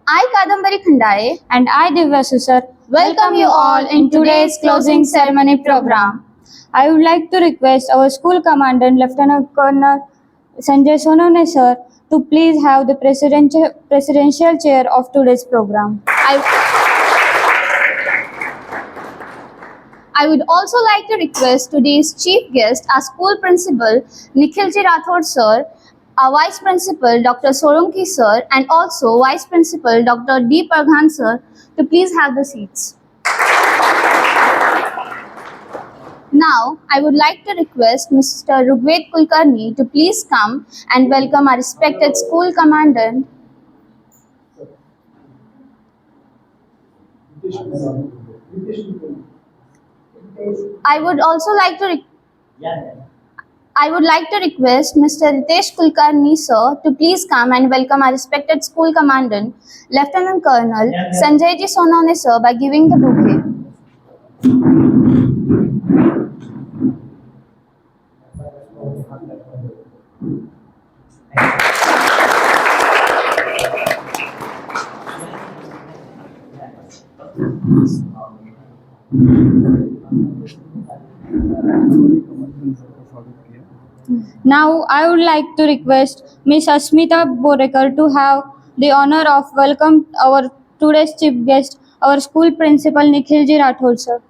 I, Kadambari Khandare, And I, Divyasu sir, welcome you all in today's closing ceremony program. I would like to request our school commandant, Lieutenant Colonel Sanjay Sonone sir, to please have the presidential chair of today's program. I would also like to request today's chief guest, our school principal, Nikhilji Rathod sir, our vice principal, Dr. Solanki sir, and also vice principal, Dr. D. Parghan sir, to please have the seats. Now, I would like to request Mr. Rugved Kulkarni to please come and welcome our respected school commandant. I would like to request Mr. Ritesh Kulkarni sir to please come and welcome our respected school commandant, Lieutenant Colonel Sanjay Ji Sonone sir, by giving the bouquet. Now, I would like to request Miss Asmita Borekar to have the honor of welcome our today's chief guest, our school principal Nikhilji Rathod sir.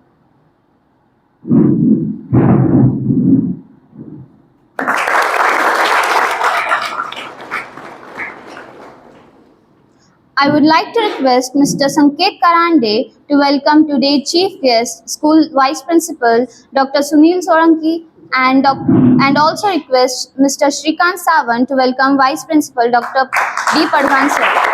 I would like to request Mr. Sanket Karande to welcome today's chief guest, school vice principal Dr. Sunil Solanki, and also request Mr. Shrikant Sawant to welcome vice principal Dr. D. Padwan sir.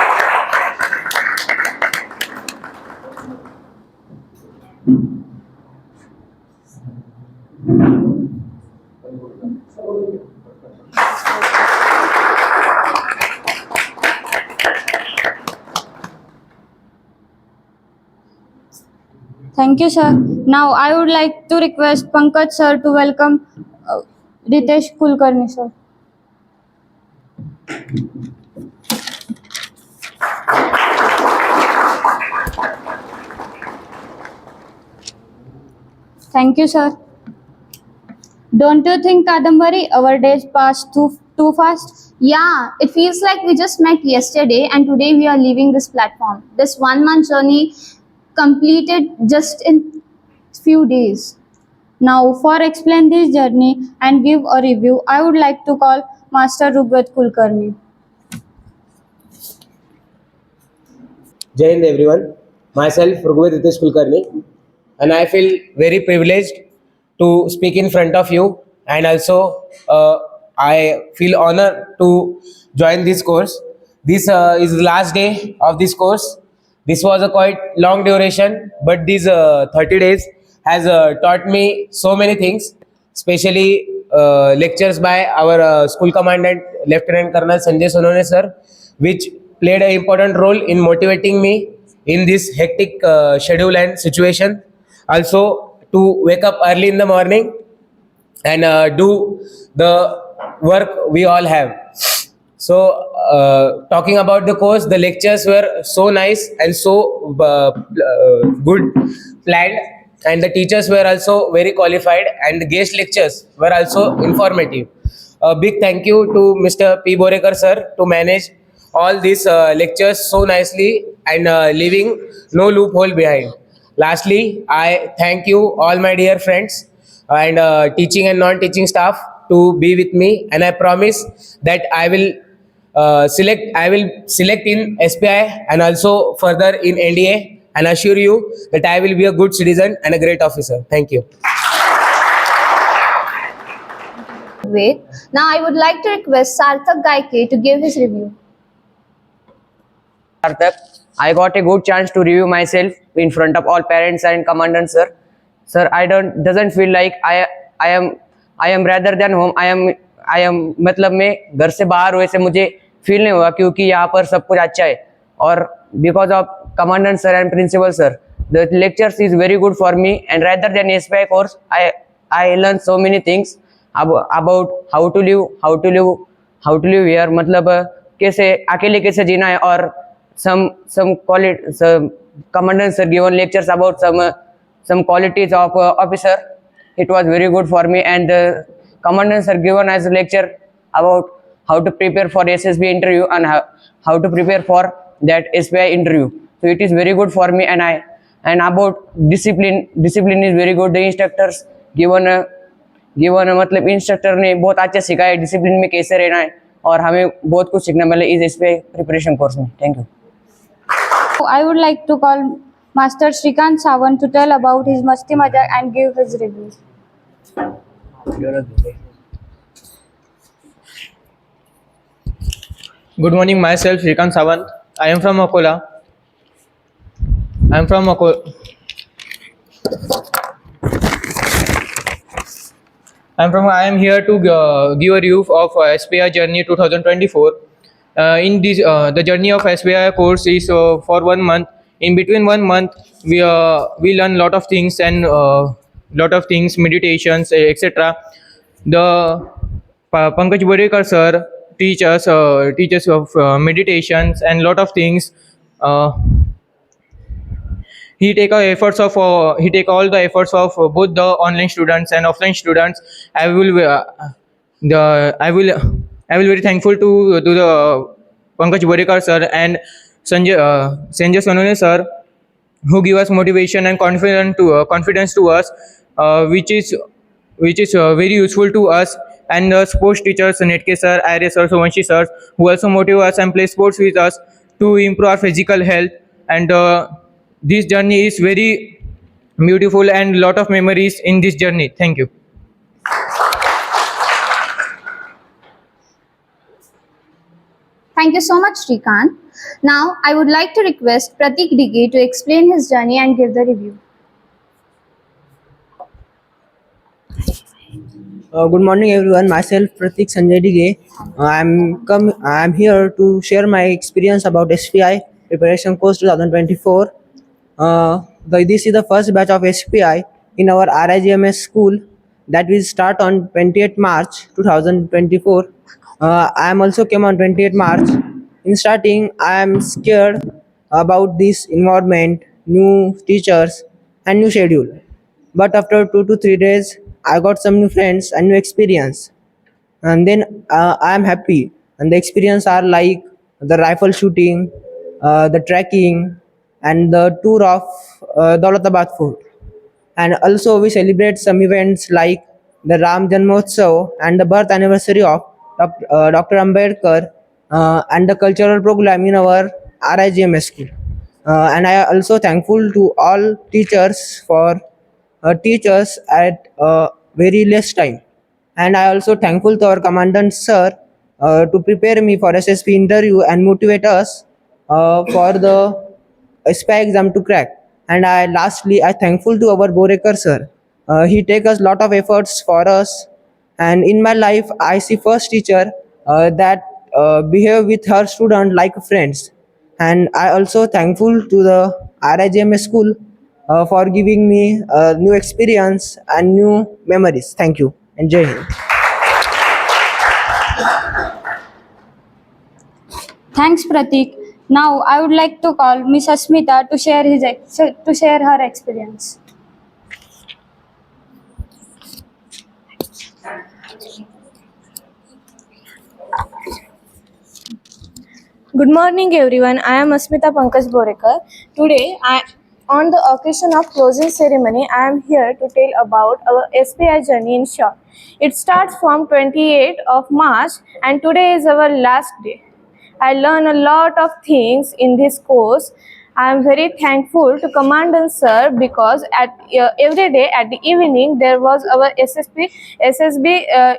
Thank you, sir. Now, I would like to request Pankaj sir to welcome Ritesh Kulkarni sir. Thank you, sir. Don't you think, Kadambari, our days pass too fast? Yeah, it feels like we just met yesterday and today we are leaving this platform. This 1 month journey completed just in few days. Now, for explain this journey and give a review, I would like to call Master Rugved Kulkarni. Jai Hind everyone. Myself Rugved Ritesh Kulkarni, and I feel very privileged to speak in front of you, and also I feel honored to join this course. This is the last day of this course. This was a quite long duration, but these 30 days has taught me so many things, especially lectures by our school commandant Lieutenant Colonel Sanjay Sonone sir, which played an important role in motivating me in this hectic schedule and situation. Also, to wake up early in the morning and do the work we all have. So, talking about the course, the lectures were so nice and so good planned, and the teachers were also very qualified, and the guest lectures were also informative. A big thank you to Mr. P. Borekar sir to manage all these lectures so nicely and leaving no loophole behind. Lastly, I thank you all my dear friends and teaching and non-teaching staff to be with me, and I promise that I will select in SPI and also further in NDA, and assure you that I will be a good citizen and a great officer. Thank you. Wait. Now I would like to request Sarthak Gaike to give his review. Sarthak, I got a good chance to review myself in front of all parents and commandant sir. Sir, I doesn't feel like I am rather than home. I am मतलब मैं घर से बाहर हुए से मुझे feel नहीं हुआ, क्योंकि यहाँ पर सब कुछ अच्छा है. और because of commandant sir and principal sir, the lectures is very good for me, and rather than SPI course, I learned so many things about how to live here. मतलब कैसे अकेले कैसे जीना है, और some commandant sir given lectures about some qualities of officer. It was very good for me, and the commandant sir given as a lecture about how to prepare for SSB interview and how to prepare for that SBI interview. So it is very good for me, and about discipline is very good. The instructors given मतलब instructor ने बहुत अच्छा सिखाया discipline में कैसे रहना है, और हमें बहुत कुछ सीखने मिला इस पे प्रिपरेशन कोर्स में. Thank you. I would like to call Master Shrikant Sawant to tell about his Masti Majak and give his reviews. Good morning, myself Shrikant Sawant. I am from Akola. I am here to give a review of SPI Journey 2024. In this, the journey of SPI course is for 1 month. In between 1 month, we learn lot of things and meditations, etc. The Pankaj Borekar sir teaches of meditations and lot of things. He take all the efforts of both the online students and offline students. I will very thankful to the Pankaj Borekar sir and Sanjay Sonone sir, who give us motivation and confidence to us, which is very useful to us. And the sports teachers Netke sir, Arya sir, Somanshi sir, who also motivate us and play sports with us to improve our physical health. And this journey is very beautiful and lot of memories in this journey. Thank you. Thank you so much, Shrikant. Now, I would like to request Pratik Digge to explain his journey and give the review. Good morning, everyone. Myself, Pratik Sanjay Dige. I'm here to share my experience about SPI preparation course 2024. This is the first batch of SPI in our RIGMS school that will start on 28th March 2024. I am also came on 28th March. In starting, I am scared about this environment, new teachers, and new schedule. But after 2 to 3 days, I got some new friends and new experience. And then I am happy. And the experience are like the rifle shooting, the trekking, and the tour of Daulatabad Fort. And also we celebrate some events like the Ram Janmotsav and the birth anniversary of Dr. Ambedkar, and the cultural program in our RIGMS school. And I are also thankful to all teachers for teachers at very less time. And I also thankful to our commandant sir to prepare me for SSP interview and motivate us for the SPI exam to crack. And I thankful to our Borekar sir. He take us lot of efforts for us. And in my life, I see first teacher that behave with her student like friends. And I also thankful to the RIGMS school for giving me new experience and new memories. Thank you and Jai Hind. Thanks, Pratik. Now, I would like to call Miss Asmita to share her experience. Good morning, everyone. I am Asmita Pankaj Borekar. Today, on the occasion of closing ceremony, I am here to tell about our SPI journey in short. It starts from 28th of March, and today is our last day. I learned a lot of things in this course. I am very thankful to Commandant Sir because every day at the evening there was our SSB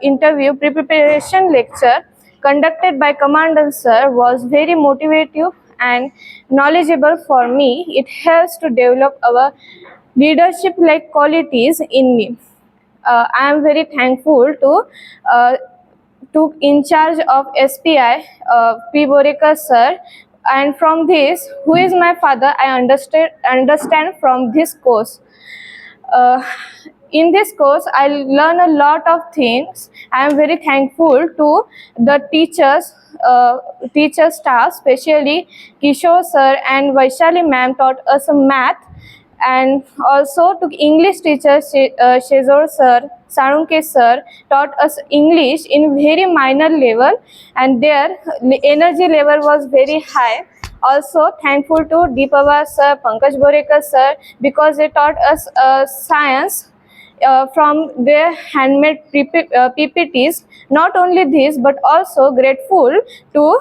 interview preparation lecture conducted by Commandant Sir was very motivative and knowledgeable for me. It helps to develop our leadership like qualities in me. I am very thankful to took in charge of SPI, P. Borekar sir, and from this, who is my father, I understand from this course. Uh, in this course, I learn a lot of things. I am very thankful to the teacher staff, especially Kishore sir and Vaishali ma'am taught us math, and also to English teacher Shezor sir, Sarunke sir taught us English in very minor level, and their energy level was very high. Also thankful to Deepava sir, Pankaj Borekar sir, because they taught us science from their handmade PPTs. Not only this, but also grateful to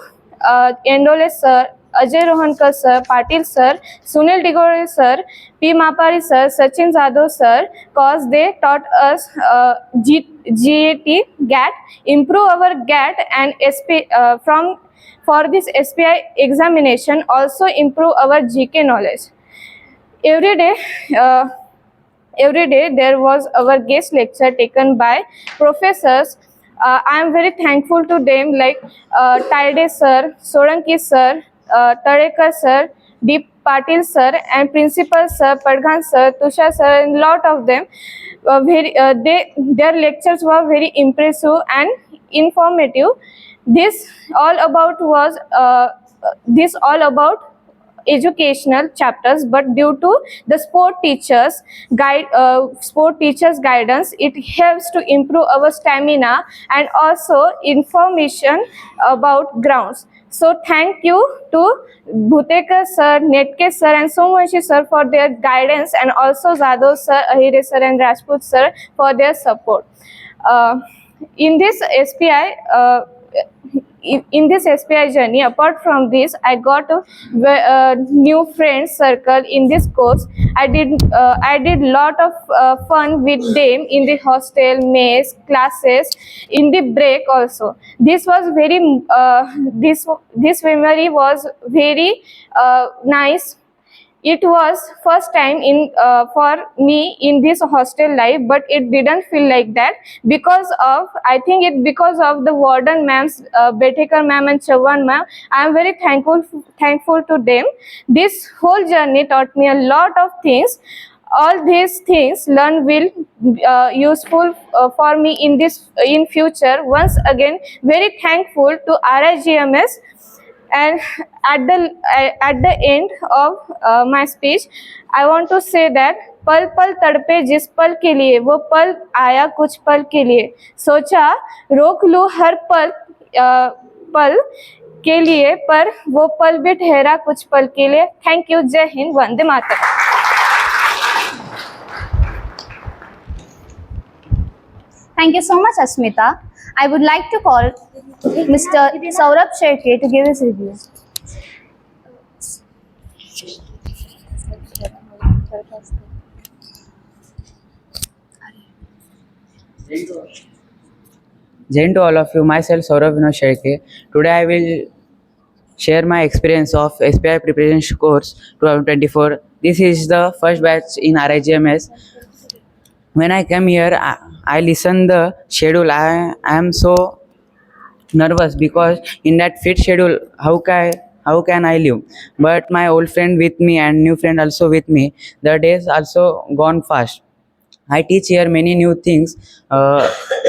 Endole sir, Ajay Rohankar sir, Patil sir, Sunil Digore sir, P. Mapari sir, Sachin Zadov sir, cause they taught us GAT, improve our GAT and SP from for this SPI examination, also improve our GK knowledge. Every day. Every day there was our guest lecture taken by professors. I am very thankful to them, like Taide sir, Solanki sir, Tadekar sir, D. Patil sir, and Principal sir, Padghan sir, Tushar sir, and lot of them. Their lectures were very impressive and informative. This all about educational chapters, but due to the sport teachers guidance, it helps to improve our stamina and also information about grounds. So thank you to Bhutekar sir, Netke sir, and Somanshi sir for their guidance, and also Zadov sir, Ahire sir, and Rajput sir for their support. In this SPI in this SPI journey, apart from this, I got a new friends circle in this course. I did lot of fun with them in the hostel, mess, classes, in the break also. This was very this memory was very nice. It was first time for me in this hostel life, but it didn't feel like that because of, I think it because of the warden ma'ams, Betekar ma'am and Chauhan ma'am. I am very thankful to them. This whole journey taught me a lot of things. All these things learned will useful for me in future. Once again, very thankful to RIGMS. And at the end of my speech, I want to say that पल पल तड़पे जिस पल के लिए, वो पल आया कुछ पल के लिए, सोचा रोक लूँ हर पल के लिए, पर वो पल भी ठहरा कुछ पल के लिए. Thank you. जय Hind. Vande Mataram. Thank you so much, Asmita. I would like to call Mr. Saurabh Shetye to give his review. Jain to all of you, myself Saurabh Vinod Shetye. Today I will share my experience of SPI preparation course 2024. This is the first batch in RIGMS. When I came here, I listened the schedule. I am so nervous because in that fit schedule, how can I live? But my old friend with me and new friend also with me, the days also gone fast. I teach here many new things,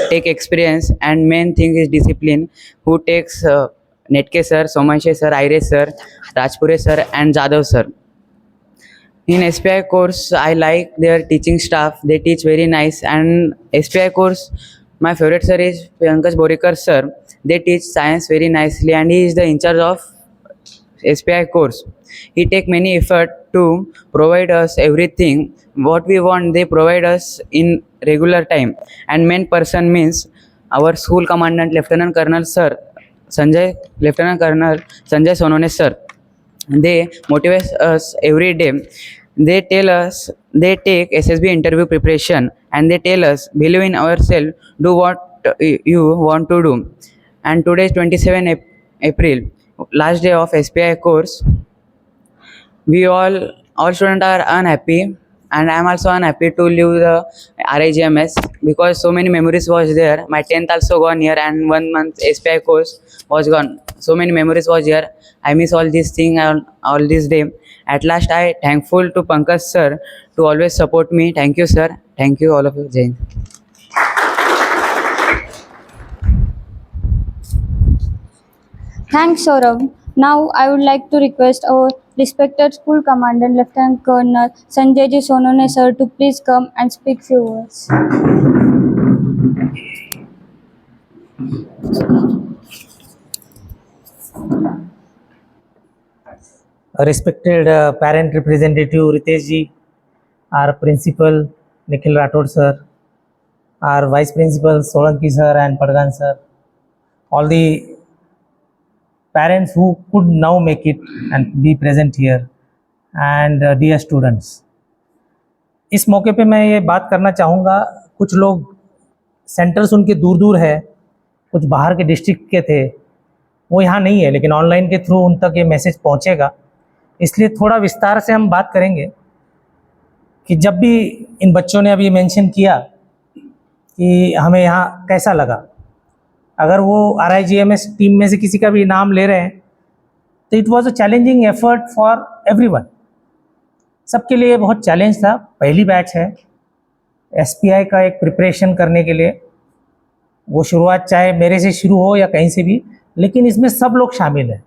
take experience, and main thing is discipline. Who takes Netke sir, Somanshi sir, Aire sir, Rajpure sir, and Jadhav sir. In SPI course, I like their teaching staff. They teach very nice. And SPI course, my favorite sir is Pankaj Borekar sir. They teach science very nicely, and he is the in charge of SPI course. He take many effort to provide us everything what we want. They provide us in regular time. And main person means our school commandant, Lieutenant Colonel sir, Lieutenant Colonel Sanjay Sonone sir. They motivate us every day. They tell us, they take SSB interview preparation, and they tell us, believe in ourselves, do what you want to do. And today is 27 April, last day of SPI course. We all students are unhappy. and I am also unhappy to leave the RIGMS because so many memories was there. My 10th also gone here, and 1 month SPI course was gone. So many memories was here. I miss all these things and all this day. At last, I thankful to Pankaj sir to always support me. Thank you, sir. Thank you, all of you. Jai Hind. Thanks, Saurav. Now, I would like to request our respected school commandant, Lieutenant Colonel Sanjay Ji Sonone sir, to please come and speak few words. Respected parent representative Ritesh ji, our principal Nikhil Rathod sir, our vice principal Solanki sir and Padgan sir, all the parents who could now make it and be present here, and dear students. इस मौके पे मैं ये बात करना चाहूँगा, कुछ लोग सेंटर्स उनके दूर दूर है, कुछ बाहर के डिस्ट्रिक्ट के थे, वो यहाँ नहीं है, लेकिन ऑनलाइन के थ्रू उन तक ये मैसेज पहुँचेगा, इसलिए थोड़ा विस्तार से हम बात करेंगे कि जब भी इन बच्चों ने अभी मेंशन किया कि हमें यहाँ कैसा लगा, अगर वो RIGMS टीम में से किसी का भी नाम ले रहे हैं तो it was a challenging effort for everyone, सबके लिए बहुत चैलेंज था। पहली बैच है SPI का एक प्रिपरेशन करने के लिए, वो शुरुआत चाहे मेरे से शुरू हो या कहीं से भी, लेकिन इसमें सब लोग शामिल हैं।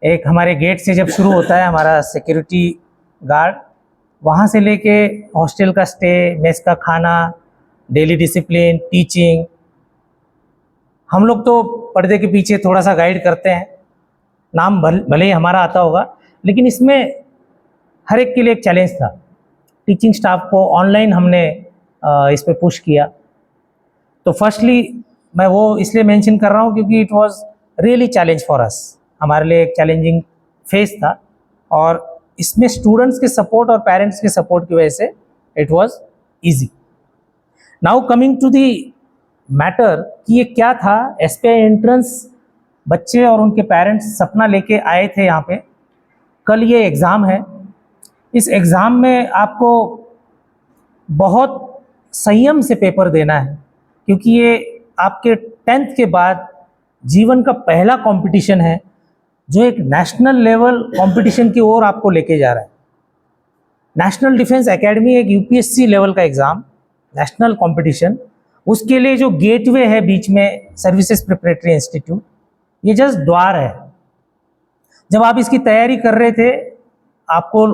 एक हमारे गेट से जब शुरू होता है हमारा सिक्योरिटी गार्ड, वहाँ से लेके हॉस्टल का स्टे, मेस का खाना, डेली डिसिप्लिन, टीचिंग, हम लोग तो पर्दे के पीछे थोड़ा सा गाइड करते हैं, नाम भले ही हमारा आता होगा, लेकिन इसमें हर एक के लिए एक चैलेंज था। टीचिंग स्टाफ को ऑनलाइन हमने इस पे पुश किया। तो फर्स्टली मैं वो इसलिए मेंशन कर रहा हूँ क्योंकि it was really challenge for us, हमारे लिए एक चैलेंजिंग फेज था, और इसमें स्टूडेंट्स के सपोर्ट और पेरेंट्स के सपोर्ट की वजह से it was easy. Now coming to the matter कि ये क्या था। SPI एंट्रेंस बच्चे और उनके पेरेंट्स सपना लेके आए थे यहाँ पे। कल ये एग्ज़ाम है, इस एग्ज़ाम में आपको बहुत संयम से पेपर देना है, क्योंकि ये आपके 10th के बाद जीवन का पहला कंपटीशन है जो एक नेशनल लेवल कंपटीशन की ओर आपको लेके जा रहा है। नेशनल डिफेंस एकेडमी एक UPSC लेवल का एग्ज़ाम, नेशनल कंपटीशन, उसके लिए जो गेटवे है बीच में सर्विसेज प्रिपरेटरी इंस्टीट्यूट, ये जस्ट द्वार है। जब आप इसकी तैयारी कर रहे थे आपको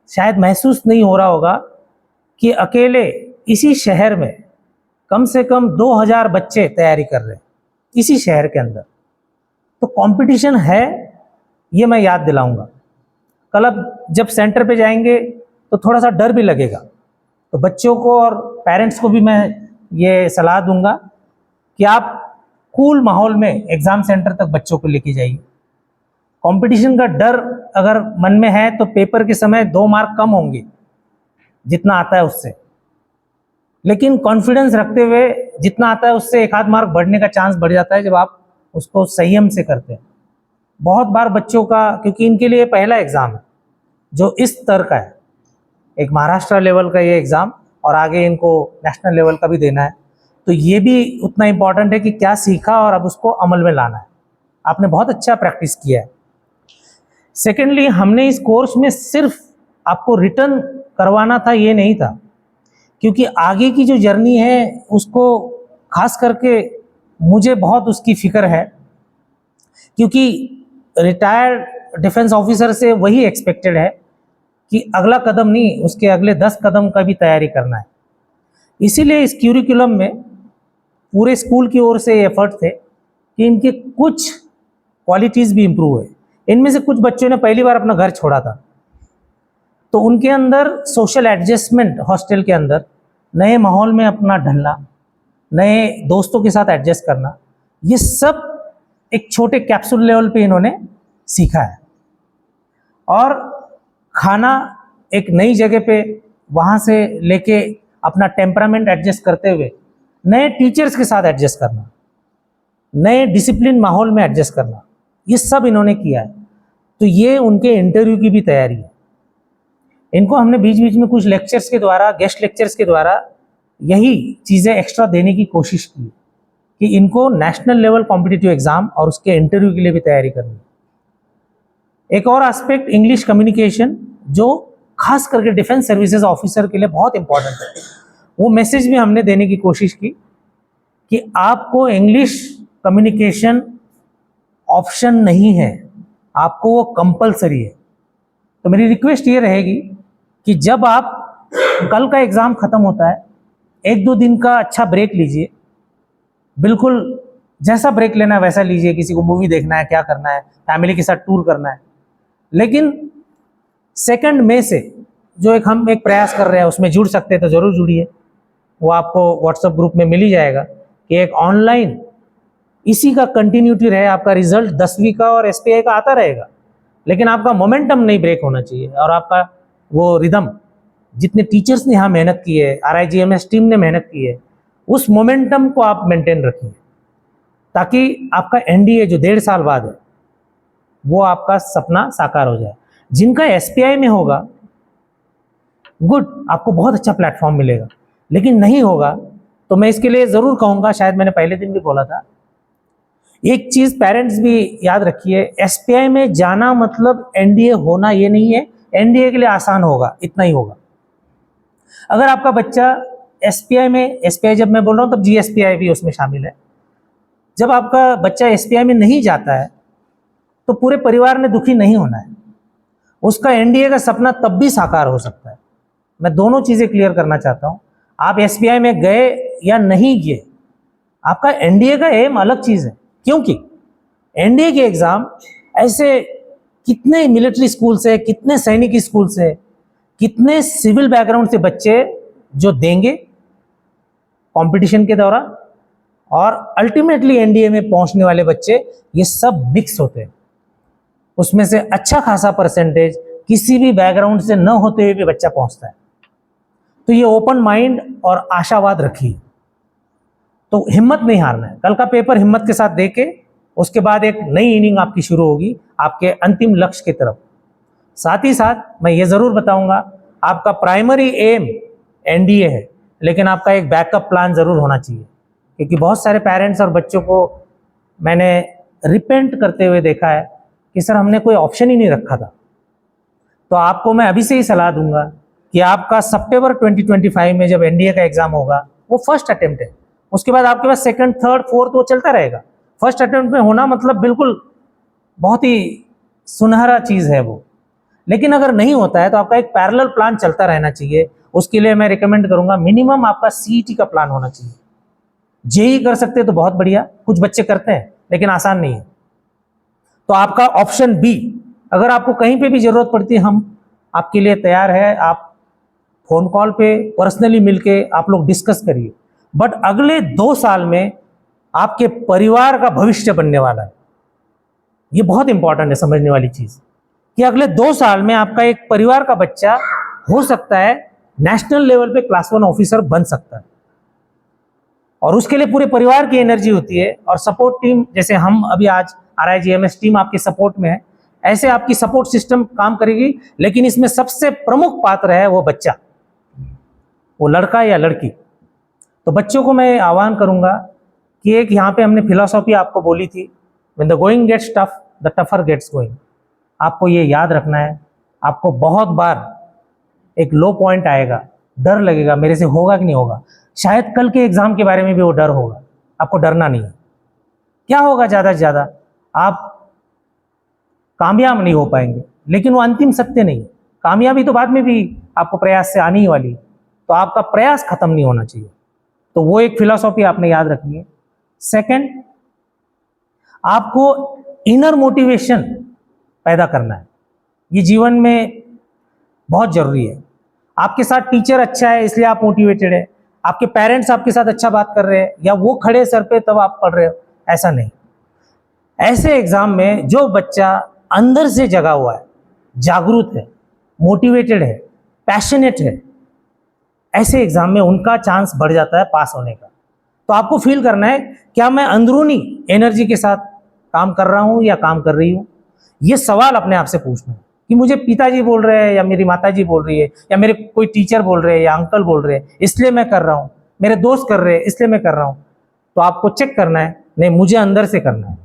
शायद महसूस नहीं हो रहा होगा कि अकेले इसी शहर में कम से कम 2000 बच्चे तैयारी कर रहे हैं इसी शहर के अंदर। तो कंपटीशन है, ये मैं याद दिलाऊंगा। कल अब जब सेंटर पे जाएंगे तो थोड़ा सा डर भी लगेगा, तो बच्चों को और पेरेंट्स को भी मैं ये सलाह दूंगा कि आप कूल माहौल में एग्ज़ाम सेंटर तक बच्चों को लेके जाइए। कंपटीशन का डर अगर मन में है तो पेपर के समय 2 मार्क कम होंगे जितना आता है उससे, लेकिन कॉन्फिडेंस रखते हुए जितना आता है उससे 1 आध मार्क बढ़ने का चांस बढ़ जाता है जब आप उसको संयम से करते हैं। बहुत बार बच्चों का, क्योंकि इनके लिए पहला एग्ज़ाम है जो इस स्तर का है, एक महाराष्ट्र लेवल का ये एग्ज़ाम, और आगे इनको नेशनल लेवल का भी देना है, तो ये भी उतना इम्पॉर्टेंट है कि क्या सीखा और अब उसको अमल में लाना है। आपने बहुत अच्छा प्रैक्टिस किया है। सेकेंडली, हमने इस कोर्स में सिर्फ आपको रिटर्न करवाना था ये नहीं था, क्योंकि आगे की जो जर्नी है उसको खास करके मुझे बहुत उसकी फिक्र है, क्योंकि रिटायर्ड डिफेंस ऑफिसर से वही एक्सपेक्टेड है कि अगला कदम नहीं, उसके अगले 10 कदम का भी तैयारी करना है। इसीलिए इस क्यूरिकुलम में पूरे स्कूल की ओर से एफर्ट थे कि इनके कुछ क्वालिटीज़ भी इम्प्रूव हुए। इनमें से कुछ बच्चों ने पहली बार अपना घर छोड़ा था, तो उनके अंदर सोशल एडजस्टमेंट, हॉस्टल के अंदर नए माहौल में अपना ढलना, नए दोस्तों के साथ एडजस्ट करना, ये सब एक छोटे कैप्सूल लेवल पे इन्होंने सीखा है। और खाना एक नई जगह पे, वहाँ से लेके अपना टेम्परामेंट एडजस्ट करते हुए नए टीचर्स के साथ एडजस्ट करना, नए डिसिप्लिन माहौल में एडजस्ट करना, ये सब इन्होंने किया है। तो ये उनके इंटरव्यू की भी तैयारी है। इनको हमने बीच बीच में कुछ लेक्चर्स के द्वारा, गेस्ट लेक्चर्स के द्वारा यही चीज़ें एक्स्ट्रा देने की कोशिश की कि इनको नेशनल लेवल कॉम्पिटिटिव एग्ज़ाम और उसके इंटरव्यू के लिए भी तैयारी करनी। एक और एस्पेक्ट इंग्लिश कम्युनिकेशन, जो खास करके डिफेंस सर्विसेज ऑफिसर के लिए बहुत इंपॉर्टेंट है, वो मैसेज भी हमने देने की कोशिश की कि आपको इंग्लिश कम्युनिकेशन ऑप्शन नहीं है, आपको वो कंपलसरी है। तो मेरी रिक्वेस्ट ये रहेगी कि जब आप कल का एग्ज़ाम ख़त्म होता है, 1-2 दिन का अच्छा ब्रेक लीजिए, बिल्कुल जैसा ब्रेक लेना है वैसा लीजिए। किसी को मूवी देखना है, क्या करना है, फैमिली के साथ टूर करना है, लेकिन 2 मई से जो हम एक प्रयास कर रहे हैं उसमें जुड़ सकते हैं तो ज़रूर जुड़िए। वो आपको व्हाट्सएप ग्रुप में मिल ही जाएगा कि एक ऑनलाइन इसी का कंटिन्यूटी रहे। आपका रिजल्ट 10वीं का और SPI का आता रहेगा, लेकिन आपका मोमेंटम नहीं ब्रेक होना चाहिए और आपका वो रिदम, जितने टीचर्स ने यहाँ मेहनत की है, RIGMS टीम ने मेहनत की है, उस मोमेंटम को आप मेंटेन रखिए ताकि आपका NDA जो 1.5 साल बाद है वो आपका सपना साकार हो जाए। जिनका SPI में होगा, गुड, आपको बहुत अच्छा प्लेटफॉर्म मिलेगा, लेकिन नहीं होगा तो मैं इसके लिए ज़रूर कहूँगा, शायद मैंने पहले दिन भी बोला था, एक चीज़ पेरेंट्स भी याद रखिए, SPI में जाना मतलब NDA होना ये नहीं है। NDA के लिए आसान होगा, इतना ही होगा। अगर आपका बच्चा SPI में, SPI जब मैं बोल रहा हूँ तब GSPI भी उसमें शामिल है, जब आपका बच्चा SPI में नहीं जाता है तो पूरे परिवार ने दुखी नहीं होना है। उसका NDA का सपना तब भी साकार हो सकता है। मैं दोनों चीज़ें क्लियर करना चाहता हूँ। आप SPI में गए या नहीं गए, आपका NDA का एम अलग चीज़ है, क्योंकि NDA के एग्ज़ाम ऐसे कितने मिलिट्री स्कूल से, कितने सैनिक स्कूल से, कितने सिविल बैकग्राउंड से बच्चे जो देंगे कंपटीशन के दौरान, और अल्टीमेटली NDA में पहुंचने वाले बच्चे, ये सब मिक्स होते हैं। उसमें से अच्छा खासा परसेंटेज किसी भी बैकग्राउंड से न होते हुए भी बच्चा पहुंचता है। तो ये ओपन माइंड और आशावाद रखिए, तो हिम्मत नहीं हारना है। कल का पेपर हिम्मत के साथ देके उसके बाद एक नई इनिंग आपकी शुरू होगी आपके अंतिम लक्ष्य की तरफ। साथ ही साथ मैं ये ज़रूर बताऊंगा, आपका प्राइमरी एम NDA है, लेकिन आपका एक बैकअप प्लान ज़रूर होना चाहिए, क्योंकि बहुत सारे पेरेंट्स और बच्चों को मैंने रिपेंट करते हुए देखा है कि सर हमने कोई ऑप्शन ही नहीं रखा था। तो आपको मैं अभी से ही सलाह दूंगा कि आपका सितंबर 2025 में जब NDA का एग्ज़ाम होगा, वो फर्स्ट अटेम्प्ट है, उसके बाद आपके पास 2nd, 3rd, 4th वो चलता रहेगा। फर्स्ट अटेम्प्ट में होना मतलब बिल्कुल बहुत ही सुनहरा चीज़ है वो, लेकिन अगर नहीं होता है तो आपका एक पैरेलल प्लान चलता रहना चाहिए। उसके लिए मैं रिकमेंड करूंगा मिनिमम आपका CET का प्लान होना चाहिए। JEE कर सकते हैं तो बहुत बढ़िया, कुछ बच्चे करते हैं लेकिन आसान नहीं है। तो आपका ऑप्शन B, अगर आपको कहीं पे भी ज़रूरत पड़ती है, हम आपके लिए तैयार है। आप फ़ोन कॉल पे पर्सनली मिलके आप लोग डिस्कस करिए। बट अगले 2 साल में आपके परिवार का भविष्य बनने वाला है। ये बहुत इंपॉर्टेंट है समझने वाली चीज़, कि अगले 2 साल में आपका एक परिवार का बच्चा हो सकता है नेशनल लेवल पे क्लास 1 ऑफिसर बन सकता है, और उसके लिए पूरे परिवार की एनर्जी होती है। और सपोर्ट टीम, जैसे हम अभी आज RIGMS टीम आपके सपोर्ट में है, ऐसे आपकी सपोर्ट सिस्टम काम करेगी। लेकिन इसमें सबसे प्रमुख पात्र है वो बच्चा, वो लड़का या लड़की। तो बच्चों को मैं आह्वान करूंगा कि एक यहाँ पे हमने फिलॉसफी आपको बोली थी, when the going gets tough the tougher gets going. आपको ये याद रखना है। आपको बहुत बार एक लो पॉइंट आएगा, डर लगेगा मेरे से होगा कि नहीं होगा। शायद कल के एग्जाम के बारे में भी वो डर होगा, आपको डरना नहीं है। क्या होगा, ज़्यादा से ज़्यादा आप कामयाब नहीं हो पाएंगे, लेकिन वो अंतिम सत्य नहीं है। कामयाबी तो बाद में भी आपको प्रयास से आनी ही वाली है, तो आपका प्रयास खत्म नहीं होना चाहिए। तो वो एक फिलॉसफी आपने याद रखनी है। सेकंड, आपको इनर मोटिवेशन पैदा करना है। ये जीवन में बहुत जरूरी है। आपके साथ टीचर अच्छा है इसलिए आप मोटिवेटेड है, आपके पेरेंट्स आपके साथ अच्छा बात कर रहे हैं या वो खड़े सर पे तब आप पढ़ रहे हो, ऐसा नहीं। ऐसे एग्जाम में जो बच्चा अंदर से जगा हुआ है, जागरूक है, मोटिवेटेड है, पैशनेट है, ऐसे एग्जाम में उनका चांस बढ़ जाता है पास होने का। तो आपको फील करना है, क्या मैं अंदरूनी एनर्जी के साथ काम कर रहा हूं या काम कर रही हूं, ये सवाल अपने आप से पूछना है। कि मुझे पिताजी बोल रहे हैं या मेरी माताजी बोल रही है या मेरे कोई टीचर बोल रहे हैं या अंकल बोल रहे हैं इसलिए मैं कर रहा हूँ, मेरे दोस्त कर रहे हैं इसलिए मैं कर रहा हूँ। तो आपको चेक करना है, नहीं मुझे अंदर से करना है।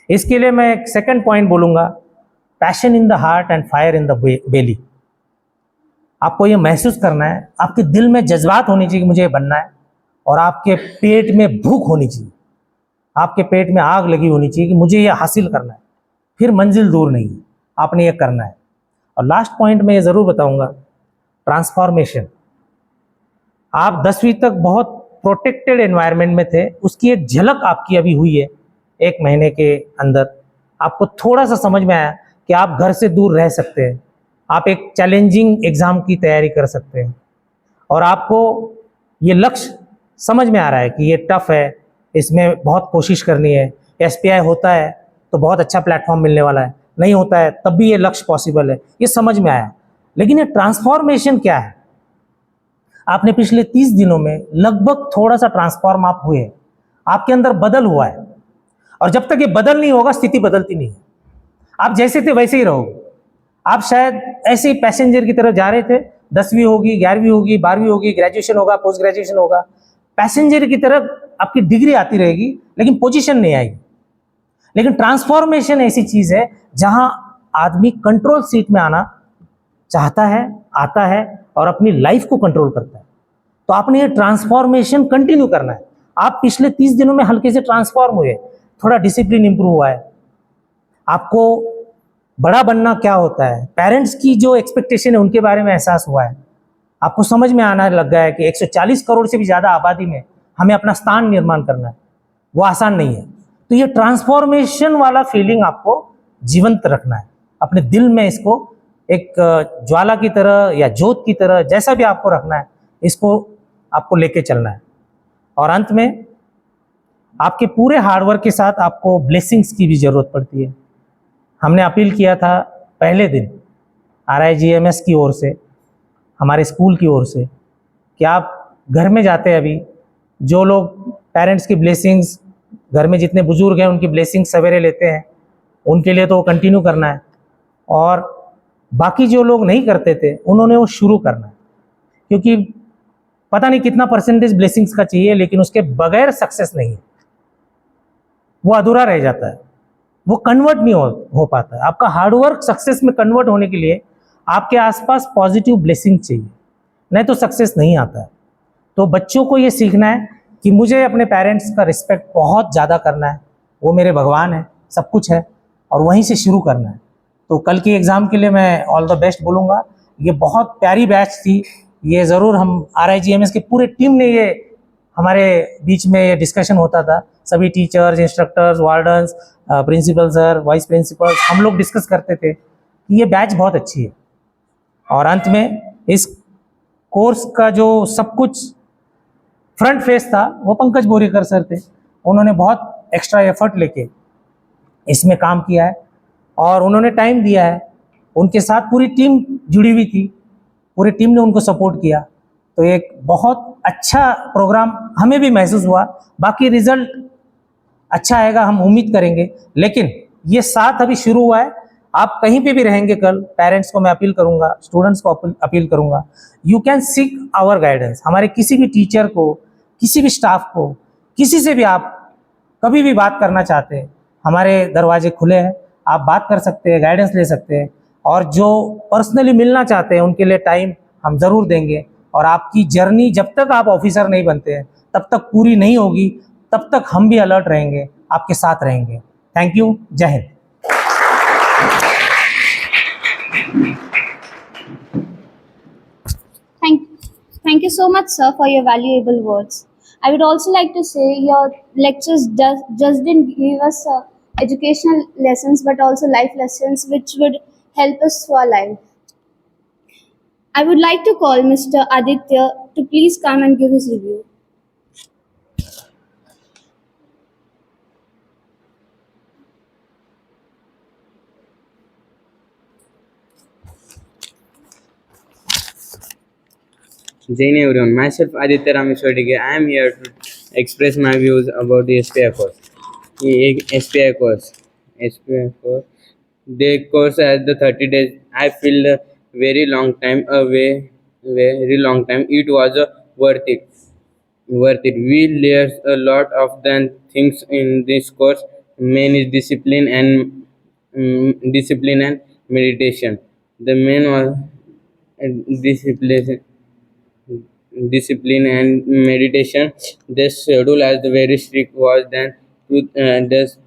इसके लिए मैं एक सेकंड पॉइंट बोलूँगा, passion in the heart and fire in the belly. आपको ये महसूस करना है, आपके दिल में जज्बात होनी चाहिए कि मुझे ये बनना है, और आपके पेट में भूख होनी चाहिए, आपके पेट में आग लगी होनी चाहिए कि मुझे ये हासिल करना है। फिर मंजिल दूर नहीं है, आपने ये करना है। और लास्ट पॉइंट मैं ये ज़रूर बताऊंगा, ट्रांसफॉर्मेशन। आप 10वीं तक बहुत प्रोटेक्टेड एनवायरनमेंट में थे, उसकी एक झलक आपकी अभी हुई है 1 महीने के अंदर। आपको थोड़ा सा समझ में आया कि आप घर से दूर रह सकते हैं, आप एक चैलेंजिंग एग्ज़ाम की तैयारी कर सकते हैं, और आपको ये लक्ष्य समझ में आ रहा है कि ये टफ है, इसमें बहुत कोशिश करनी है। SPI होता है तो बहुत अच्छा प्लेटफॉर्म मिलने वाला है, नहीं होता है तब भी ये लक्ष्य पॉसिबल है, ये समझ में आया। लेकिन ये ट्रांसफॉर्मेशन क्या है? आपने पिछले 30 दिनों में लगभग थोड़ा सा ट्रांसफॉर्म आप हुए, आपके अंदर बदल हुआ है, और जब तक ये बदल नहीं होगा स्थिति बदलती नहीं है। आप जैसे थे वैसे ही रहोगे। आप शायद ऐसे ही पैसेंजर की तरह जा रहे थे, 10वीं होगी, 11वीं होगी, 12वीं होगी, ग्रेजुएशन होगा, पोस्ट ग्रेजुएशन होगा, पैसेंजर की तरह आपकी डिग्री आती रहेगी लेकिन पोजीशन नहीं आएगी। लेकिन ट्रांसफॉर्मेशन ऐसी चीज है जहां आदमी कंट्रोल सीट में आना चाहता है, आता है, और अपनी लाइफ को कंट्रोल करता है। तो आपने ये ट्रांसफॉर्मेशन कंटिन्यू करना है। आप पिछले 30 दिनों में हल्के से ट्रांसफॉर्म हुए, थोड़ा डिसिप्लिन इंप्रूव हुआ है, आपको बड़ा बनना क्या होता है, पेरेंट्स की जो एक्सपेक्टेशन है उनके बारे में एहसास हुआ है, आपको समझ में आना लग गया है कि 140 करोड़ से भी ज़्यादा आबादी में हमें अपना स्थान निर्माण करना है, वो आसान नहीं है। तो ये ट्रांसफॉर्मेशन वाला फीलिंग आपको जीवंत रखना है, अपने दिल में इसको एक ज्वाला की तरह या जोत की तरह, जैसा भी आपको रखना है, इसको आपको लेके चलना है। और अंत में आपके पूरे हार्डवर्क के साथ आपको ब्लेसिंग्स की भी ज़रूरत पड़ती है। हमने अपील किया था पहले दिन RIGMS की ओर से, हमारे स्कूल की ओर से, कि आप घर में जाते हैं अभी, जो लोग पेरेंट्स की ब्लेसिंग्स, घर में जितने बुजुर्ग हैं उनकी ब्लेसिंग्स सवेरे लेते हैं, उनके लिए तो वो कंटिन्यू करना है, और बाकी जो लोग नहीं करते थे उन्होंने वो शुरू करना है। क्योंकि पता नहीं कितना परसेंटेज ब्लेसिंग्स का चाहिए, लेकिन उसके बगैर सक्सेस नहीं है, वो अधूरा रह जाता है, वो कन्वर्ट नहीं हो पाता है। आपका हार्डवर्क सक्सेस में कन्वर्ट होने के लिए आपके आसपास पॉजिटिव ब्लेसिंग चाहिए, नहीं तो सक्सेस नहीं आता है। तो बच्चों को ये सीखना है कि मुझे अपने पेरेंट्स का रिस्पेक्ट बहुत ज़्यादा करना है, वो मेरे भगवान है, सब कुछ है, और वहीं से शुरू करना है। तो कल की एग्ज़ाम के लिए मैं ऑल द बेस्ट बोलूँगा। ये बहुत प्यारी बैच थी, ये ज़रूर हम RIGMS की पूरी टीम ने, ये हमारे बीच में ये डिस्कशन होता था, सभी teachers, instructors, wardens, principal sir, vice principals, हम लोग डिस्कस करते थे कि ये बैच बहुत अच्छी है। और अंत में इस कोर्स का जो सब कुछ फ्रंट फेस था वो पंकज बोरेकर सर थे। उन्होंने बहुत एक्स्ट्रा एफर्ट लेके इसमें काम किया है और उन्होंने टाइम दिया है। उनके साथ पूरी टीम जुड़ी हुई थी, पूरी टीम ने उनको सपोर्ट किया। तो एक बहुत अच्छा प्रोग्राम हमें भी महसूस हुआ। बाकी रिजल्ट अच्छा आएगा हम उम्मीद करेंगे, लेकिन ये साथ अभी शुरू हुआ है। आप कहीं पे भी रहेंगे कल, पेरेंट्स को मैं अपील करूंगा, स्टूडेंट्स को अपील करूंगा, you can seek our guidance. हमारे किसी भी टीचर को, किसी भी स्टाफ को, किसी से भी आप कभी भी बात करना चाहते हैं, हमारे दरवाजे खुले हैं, आप बात कर सकते हैं, गाइडेंस ले सकते हैं। और जो पर्सनली मिलना चाहते हैं उनके लिए टाइम हम ज़रूर देंगे। और आपकी जर्नी जब तक आप ऑफिसर नहीं बनते हैं तब तक पूरी नहीं होगी, तब तक हम भी अलर्ट रहेंगे, आपके साथ रहेंगे। थैंक यू, जय Hind. Thank you so much, sir, for your valuable words. I would also like to say your lectures just didn't give us educational lessons, but also life lessons which would help us for our life. I would like to call Mr. Aditya to please come and give his review. Jai Hind everyone, myself Aditya Rameshwar Digge. I am here to express my views about the SPI course. SPI course the course as the 30 days. I feel a very long time away, very long time. It was worth it. Worth it. We learned a lot of the things in this course. Main is discipline and meditation. The main was discipline and meditation. This schedule as the very strict was then to just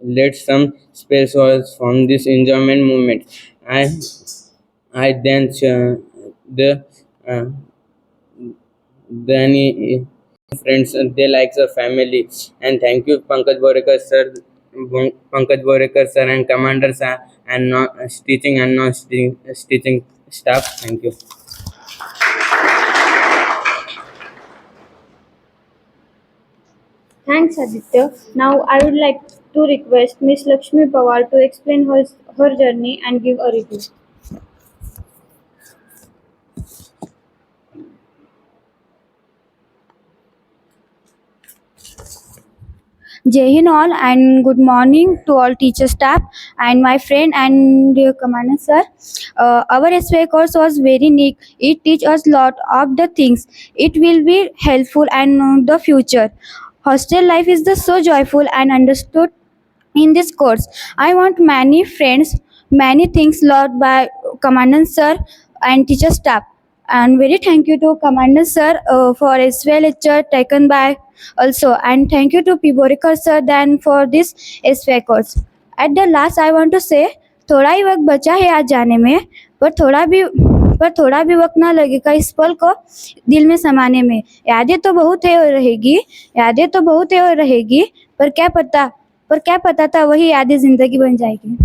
let some space was from this enjoyment movement. I then uh, then friends they like the family, and thank you Pankaj Borekar sir and commander sir and non teaching and non teaching staff. Thank you. Thanks, Aditya. Now, I would like to request Miss Lakshmi Pawar to explain her journey and give a review. Jai Hind all and good morning to all teacher staff and my friend and dear commander sir. Our SY course was very neat. It teach us lot of the things. It will be helpful and the future. Hostel life is the so joyful and understood in this course. I want many friends, many things learned by Commandant Sir and teacher staff. And very thank you to Commandant Sir for his well lecture taken by also. And thank you to P. Borikar Sir then for this SY course. At the last I want to say थोड़ा ही वक्त बचा है आज जाने में पर थोड़ा भी वक्त ना लगेगा इस पल को दिल में समाने में यादें तो बहुत है और रहेगी पर क्या पता था वही यादें जिंदगी बन जाएगी.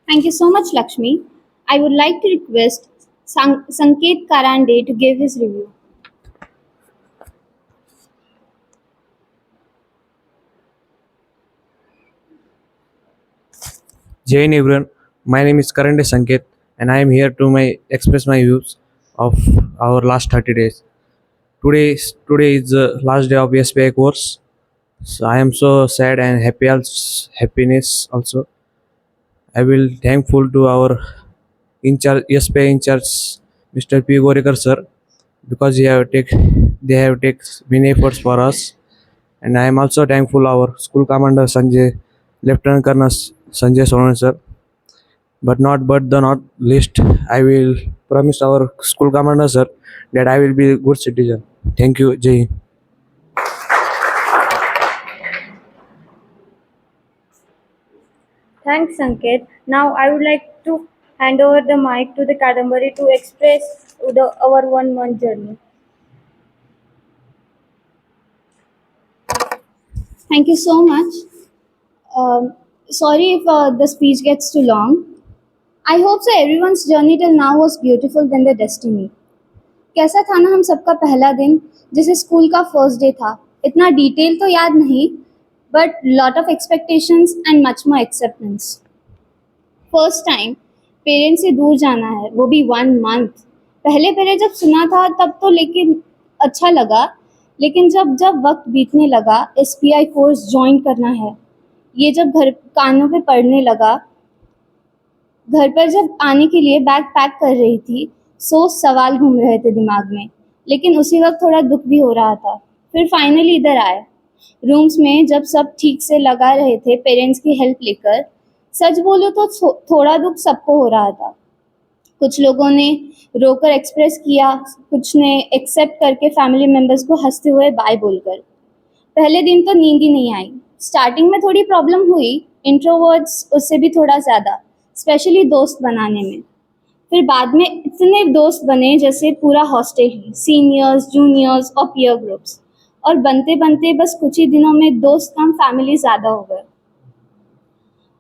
Thank you so much, Lakshmi. I would like to request Sanket Karande to give his review. Jai Hind everyone, my name is Karande Sanket and I am here to express my views of our last 30 days. Today is the last day of SPI course. So I am so sad and happiness also. I will thankful to our SPI in charge Mr. P. Gorekar sir because they have take many efforts for us, and I am also thankful our school commander Sanjay, Lieutenant Colonel Sanjay Sonan sir. But not least, I will promise our school commander sir that I will be a good citizen. Thank you, Jai Hind. Thanks, Sanket. Now I would like to hand over the mic to the Kadambari to express our 1 month journey. Thank you so much. Sorry if the speech gets too long. I hope so everyone's journey till now was beautiful than their destiny. कैसा था ना हम सबका पहला दिन जैसे school का first day था. इतना डिटेल तो याद नहीं but lot of expectations and much more acceptance. First time parents से दूर जाना है वो भी 1 मंथ. पहले जब सुना था तब तो लेकिन अच्छा लगा, लेकिन जब वक्त बीतने लगा SPI कोर्स ज्वाइन करना है ये जब घर कानों पे पड़ने लगा, घर पर जब आने के लिए बैग पैक कर रही थी सवाल घूम रहे थे दिमाग में, लेकिन उसी वक्त थोड़ा दुख भी हो रहा था. फिर फाइनली इधर आए रूम्स में जब सब ठीक से लगा रहे थे पेरेंट्स की हेल्प लेकर. सच बोलो तो थोड़ा दुख सबको हो रहा था. कुछ लोगों ने रोकर एक्सप्रेस किया, कुछ ने एक्सेप्ट करके फैमिली मेम्बर्स को हंसते हुए बाय बोलकर. पहले दिन तो नींद ही नहीं आई. स्टार्टिंग में थोड़ी प्रॉब्लम हुई, इंट्रोवर्ट्स उससे भी थोड़ा ज़्यादा, स्पेशली दोस्त बनाने में. फिर बाद में इतने दोस्त बने जैसे पूरा हॉस्टल ही, सीनियर्स, जूनियर्स और पीयर ग्रुप्स. और बनते बनते बस कुछ ही दिनों में दोस्त कम फैमिली ज़्यादा हो गए.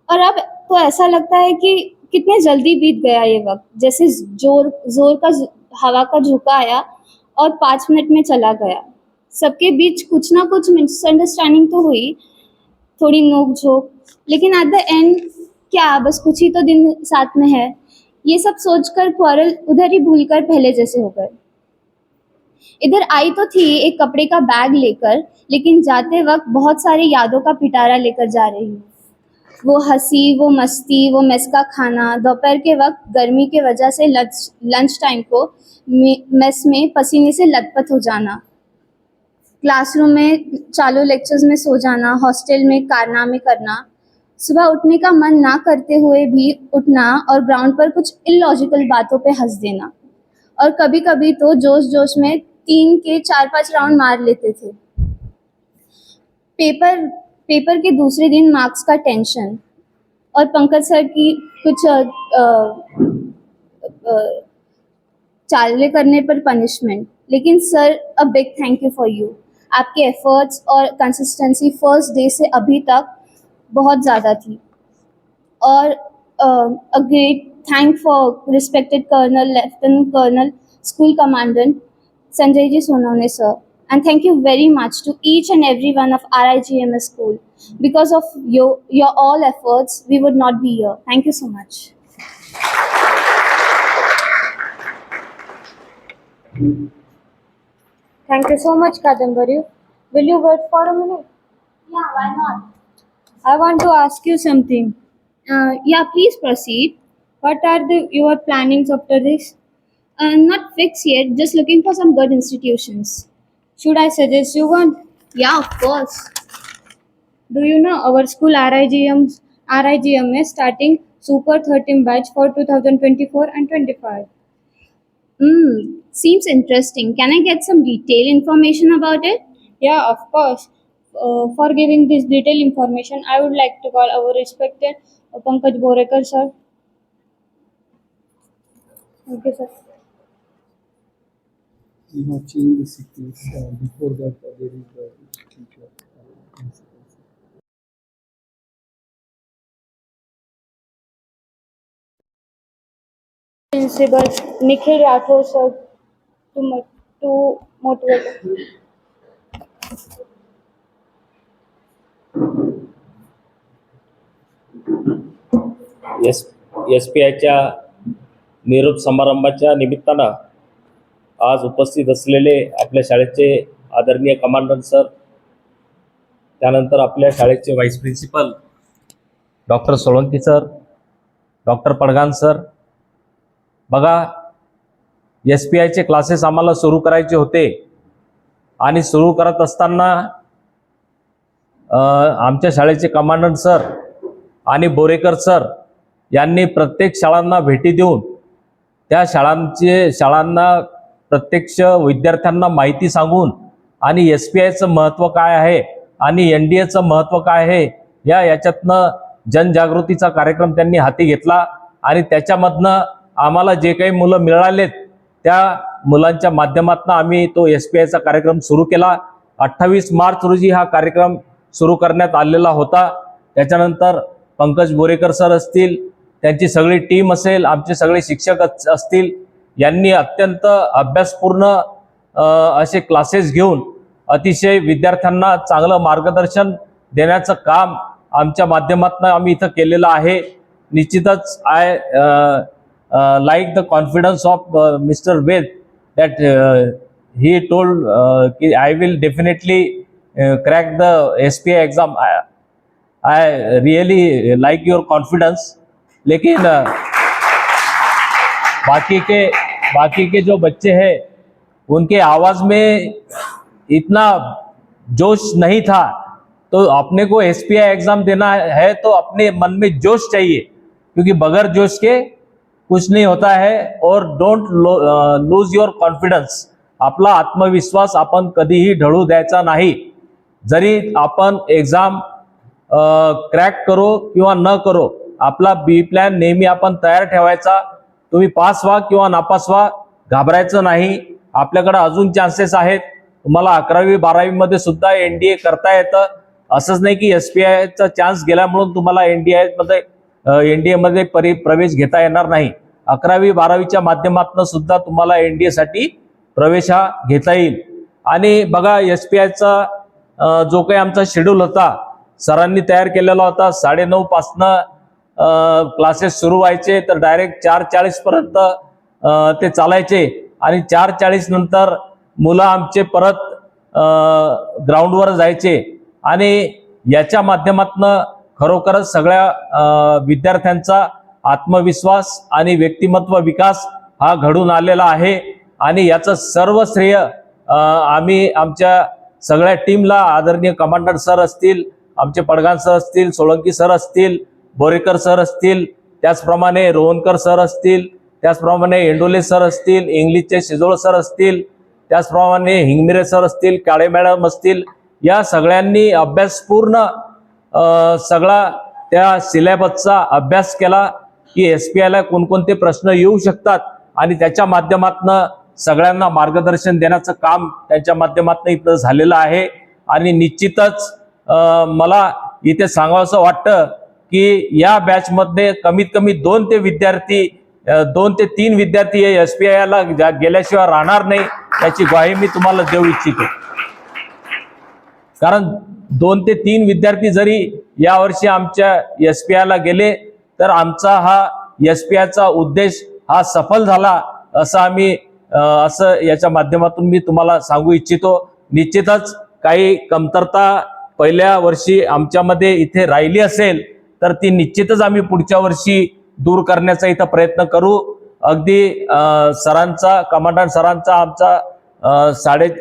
और अब तो ऐसा लगता है कि कितने जल्दी बीत गया ये वक्त, जैसे जोर का हवा का झोंका आया और 5 मिनट में चला गया. सबके बीच कुछ ना कुछ मिसअंडरस्टैंडिंग तो हुई, थोड़ी नोक झोंक, लेकिन एट द एंड क्या बस कुछ ही तो दिन साथ में है. ये सब सोचकर क्वारल उधर ही भूलकर पहले जैसे हो गए. इधर आई तो थी एक कपड़े का बैग लेकर, लेकिन जाते वक्त बहुत सारी यादों का पिटारा लेकर जा रही हूँ। वो हंसी, वो मस्ती, वो मेस का खाना, दोपहर के वक्त गर्मी के वजह से लंच टाइम को मेस में पसीने से लथपथ हो जाना, क्लासरूम में चालू लेक्चर्स में सो जाना, हॉस्टल में कारनामे करना, सुबह उठने का मन ना करते हुए भी उठना और ग्राउंड पर कुछ इलॉजिकल बातों पे हंस देना, और कभी कभी तो जोश जोश में 3 के 4-5 राउंड मार लेते थे। पेपर के दूसरे दिन मार्क्स का टेंशन और पंकज सर की कुछ चाले करने पर पनिशमेंट। लेकिन sir, a big thank you for you. आपके एफर्ट्स और कंसिस्टेंसी फर्स्ट डे से अभी तक बहुत ज़्यादा थी। और a great thank for respected colonel, lieutenant colonel, school commandant Sanjay ji Sonone sir, and thank you very much to each and every one of RIGMS school. Because of your all efforts, we would not be here. Thank you so much. Thank you so much, Kadambari. Will you wait for a minute? Yeah, why not? I want to ask you something. Yeah, please proceed. What are your plannings after this? Not fixed yet, just looking for some good institutions. Should I suggest you one? Yeah, of course. Do you know our school RIGM is starting Super 13 batch for 2024 and 25? Seems interesting. Can I get some detailed information about it? Yeah, of course. For giving this detailed information, I would like to call our respected Pankaj Borekar sir. Okay, sir. We have changed the sequence. Before that, there is the teacher. Principal Nikhil Rathore sir to motivate. SPIच्या निरोप समारंभाच्या निमित्तानं आज उपस्थित असलेले आपल्या शाळेचे आदरणीय commandant sir, त्यानंतर आपल्या शाळेचे vice principal doctor Solanki sir, doctor Padgan sir, बघा SPIचे क्लासेस आम्हाला सुरू करायचे होते आणि सुरू करत असताना आमच्या शाळेचे कमांडंट सर आणि बोरेकर सर यांनी प्रत्येक शाळांना भेटी देऊन त्या शाळांना प्रत्यक्ष विद्यार्थ्यांना माहिती सांगून आणि SPIचं महत्त्व काय आहे आणि NDAचं महत्त्व काय आहे याच्यातनं जनजागृतीचा कार्यक्रम त्यांनी हाती घेतला आणि त्याच्यामधनं आम्हाला जे काही मुलं मिळालेत त्या मुलांच्या माध्यमातून आम्ही तो SPIचा कार्यक्रम सुरू केला। 28 मार्च रोजी हा कार्यक्रम सुरू करण्यात आलेला होता। त्याच्यानंतर पंकज बोरेकर सर असतील, त्यांची सगळी टीम असेल, आमचे सगळे शिक्षक असतील, यांनी अत्यंत अभ्यासपूर्ण असे क्लासेस घेऊन अतिशय विद्यार्थ्यांना चांगलं मार्गदर्शन देण्याचं काम आमच्या माध्यमातून आम्ही इथं केलेलं आहे। निश्चितच I like the confidence of mister Ved that he told की I will definitely crack the SPI exam. I really like your confidence. लेकिन बाकी के जो बच्चे हैं उनके आवाज़ में इतना जोश नहीं था, तो अपने को SPI एग्ज़ाम देना है तो अपने मन में जोश चाहिए, क्योंकि बगैर जोश के कुछ नहीं होता है। और डोंट लूज योर कॉन्फिडन्स, आपला आत्मविश्वास आपण कधीही ढळू द्यायचा नाही। जरी आपण एग्जाम क्रॅक करो किंवा न करो, आपला बी प्लॅन नेहमी आपण तयार ठेवायचा। तुम्ही पास व्हा किंवा नापास व्हा, घाबरायचं नाही। आपल्याकडे अजून चान्सेस आहेत, तुम्हाला 11वी 12वी मध्ये सुद्धा NDA करता येतं। असंच नाही की SPIचा चान्स गेला म्हणून तुम्हाला NDA मध्ये प्रवेश घेता येणार नाही। 11वी 12वीच्या माध्यमातून सुद्धा तुम्हाला NDA साठी प्रवेश हा घेता येईल। आणि बघा SPIचा जो काही आमचा शेड्यूल होता सरांनी तयार केलेला होता, 9:30 पासनं क्लासेस सुरू व्हायचे तर डायरेक्ट 4:40 पर्यंत ते चालायचे आणि 4:40 नंतर मुलं आमचे परत ग्राउंडवर जायचे आणि याच्या माध्यमातून खरोखरच सगळ्या विद्यार्थ्यांचा आत्मविश्वास आणि व्यक्तिमत्व विकास हा घडून आलेला आहे आणि याचं सर्व श्रेय आम्ही आमच्या सगळ्या टीमला आदरणीय कमांडंट सर असतील, आमचे पडगाण सर असतील, सोळंकी सर असतील, बोरेकर सर असतील, त्याचप्रमाणे रोहनकर सर असतील, त्याचप्रमाणे एंडोले सर असतील, इंग्लिशचे शिजोळ सर असतील, त्याचप्रमाणे हिंगमिरे सर असतील, काळे मॅडम असतील, या सगळ्यांनी अभ्यासपूर्ण सगळा त्या सिलेबसचा अभ्यास केला की SPIला कोणकोणते प्रश्न येऊ शकतात आणि त्याच्या माध्यमातून सगळ्यांना मार्गदर्शन देण्याचं काम त्यांच्या माध्यमातून इथं झालेलं आहे. आणि निश्चितच मला इथे सांगावंसं वाटतं की या बॅचमध्ये कमीत कमी 2 ते 3 विद्यार्थी SPIला गेल्याशिवाय राहणार नाही याची ग्वाही मी तुम्हाला देऊ इच्छितो. कारण 2 ते 3 विद्यार्थी जरी यावर्षी आमच्या SPIला गेले तर आमचा हा SPIचा उद्देश हा सफल झाला असं याच्या माध्यमातून मी तुम्हाला सांगू इच्छितो. निश्चितच काही कमतरता पहिल्या वर्षी आमच्यामध्ये इथे राहिली असेल तर ती निश्चितच आम्ही पुढच्या वर्षी दूर करण्याचा इथं प्रयत्न करू. अगदी सरांचा कमांडंट सरांचा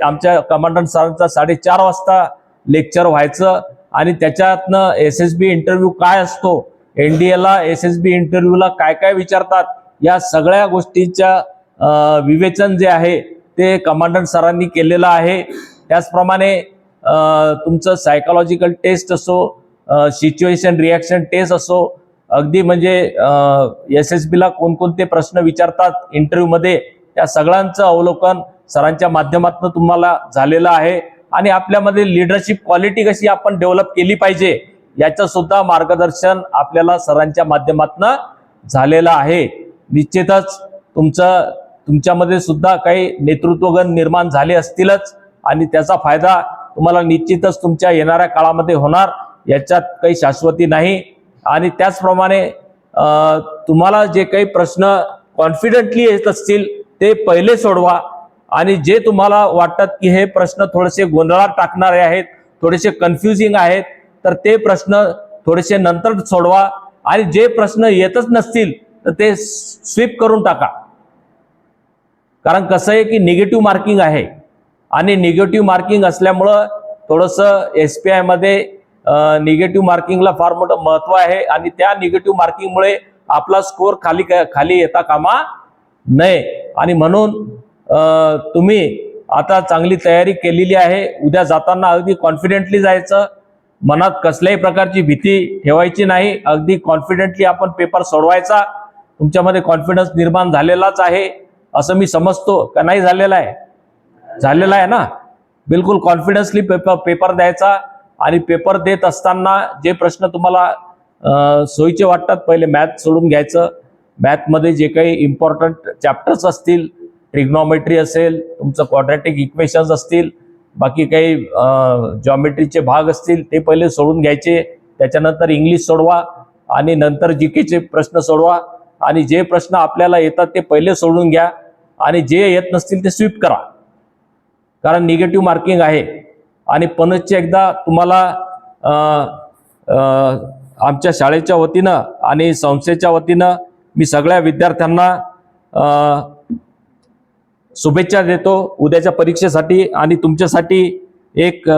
आमच्या कमांडंट सरांचा 4:30 वाजता लेक्चर व्हायचं आणि त्याच्यातनं SSB इंटरव्ह्यू काय असतो, NDAला SSB इंटरव्ह्यूला काय काय विचारतात, या सगळ्या गोष्टींच्या विवेचन जे आहे ते कमांडंट सरांनी केलेलं आहे. त्याचप्रमाणे तुमचं सायकोलॉजिकल टेस्ट असो, सिच्युएशन रिॲक्शन टेस्ट असो, अगदी म्हणजे SSBला कोणकोणते प्रश्न विचारतात इंटरव्ह्यूमध्ये, त्या सगळ्यांचं अवलोकन सरांच्या माध्यमातून तुम्हाला झालेलं आहे. आणि आपल्यामध्ये लिडरशिप क्वालिटी कशी आपण डेव्हलप केली पाहिजे याचं सुद्धा मार्गदर्शन आपल्याला सरांच्या माध्यमातून झालेलं आहे. निश्चितच तुमच्यामध्ये सुद्धा काही नेतृत्वगण निर्माण झाले असतीलच आणि त्याचा फायदा तुम्हाला निश्चितच तुमच्या येणाऱ्या काळामध्ये होणार, याच्यात काही शाश्वती नाही. आणि त्याचप्रमाणे तुम्हाला जे काही प्रश्न कॉन्फिडेंटली येत असतील ते पहिले सोडवा आणि जे तुम्हाला वाटतात की हे प्रश्न थोडेसे गोंधळात टाकणारे आहेत, थोडेसे कन्फ्युजिंग आहेत, तर ते प्रश्न थोडेसे नंतर सोडवा आणि जे प्रश्न येतच नसतील तर ते स्वीप करून टाका. कारण कसं आहे की निगेटिव्ह मार्किंग आहे आणि निगेटिव्ह मार्किंग असल्यामुळं थोडंसं SPIमध्ये निगेटिव्ह मार्किंगला फार मोठं महत्त्व आहे आणि त्या निगेटिव्ह मार्किंगमुळे आपला स्कोर खाली येता कामा नये. आणि म्हणून तुम्ही आता चांगली तयारी केलेली आहे. उद्या जाताना अगदी कॉन्फिडेंटली जायचं, मनात कसल्याही प्रकारची भीती ठेवायची नाही, अगदी कॉन्फिडेंटली आपण पेपर सोडवायचा. तुमच्यामध्ये कॉन्फिडन्स निर्माण झालेलाच आहे असं मी समजतो, का नाही झालेला आहे? झालेला आहे ना? बिलकुल कॉन्फिडन्सली पेपर द्यायचा आणि पेपर देत असताना जे प्रश्न तुम्हाला सोयीचे वाटतात पहिले मॅथ सोडून घ्यायचं. मॅथमध्ये जे काही इम्पॉर्टंट चॅप्टर्स असतील, ट्रिग्नॉमेट्री असेल, तुमचं क्वाड्रॅटिक इक्वेशन्स असतील, बाकी काही जॉमेट्रीचे भाग असतील ते पहिले सोडून घ्यायचे. त्याच्यानंतर इंग्लिश सोडवा आणि नंतर GKचे प्रश्न सोडवा आणि जे प्रश्न आपल्याला येतात ते पहिले सोडून घ्या आणि जे येत नसतील ते स्वीप करा, कारण निगेटिव्ह मार्किंग आहे. आणि पुनश्च एकदा तुम्हाला आमच्या शाळेच्या वतीनं आणि संस्थेच्या वतीनं मी सगळ्या विद्यार्थ्यांना शुभेच्छा देतो उद्याच्या परीक्षेसाठी. आणि तुमच्यासाठी एक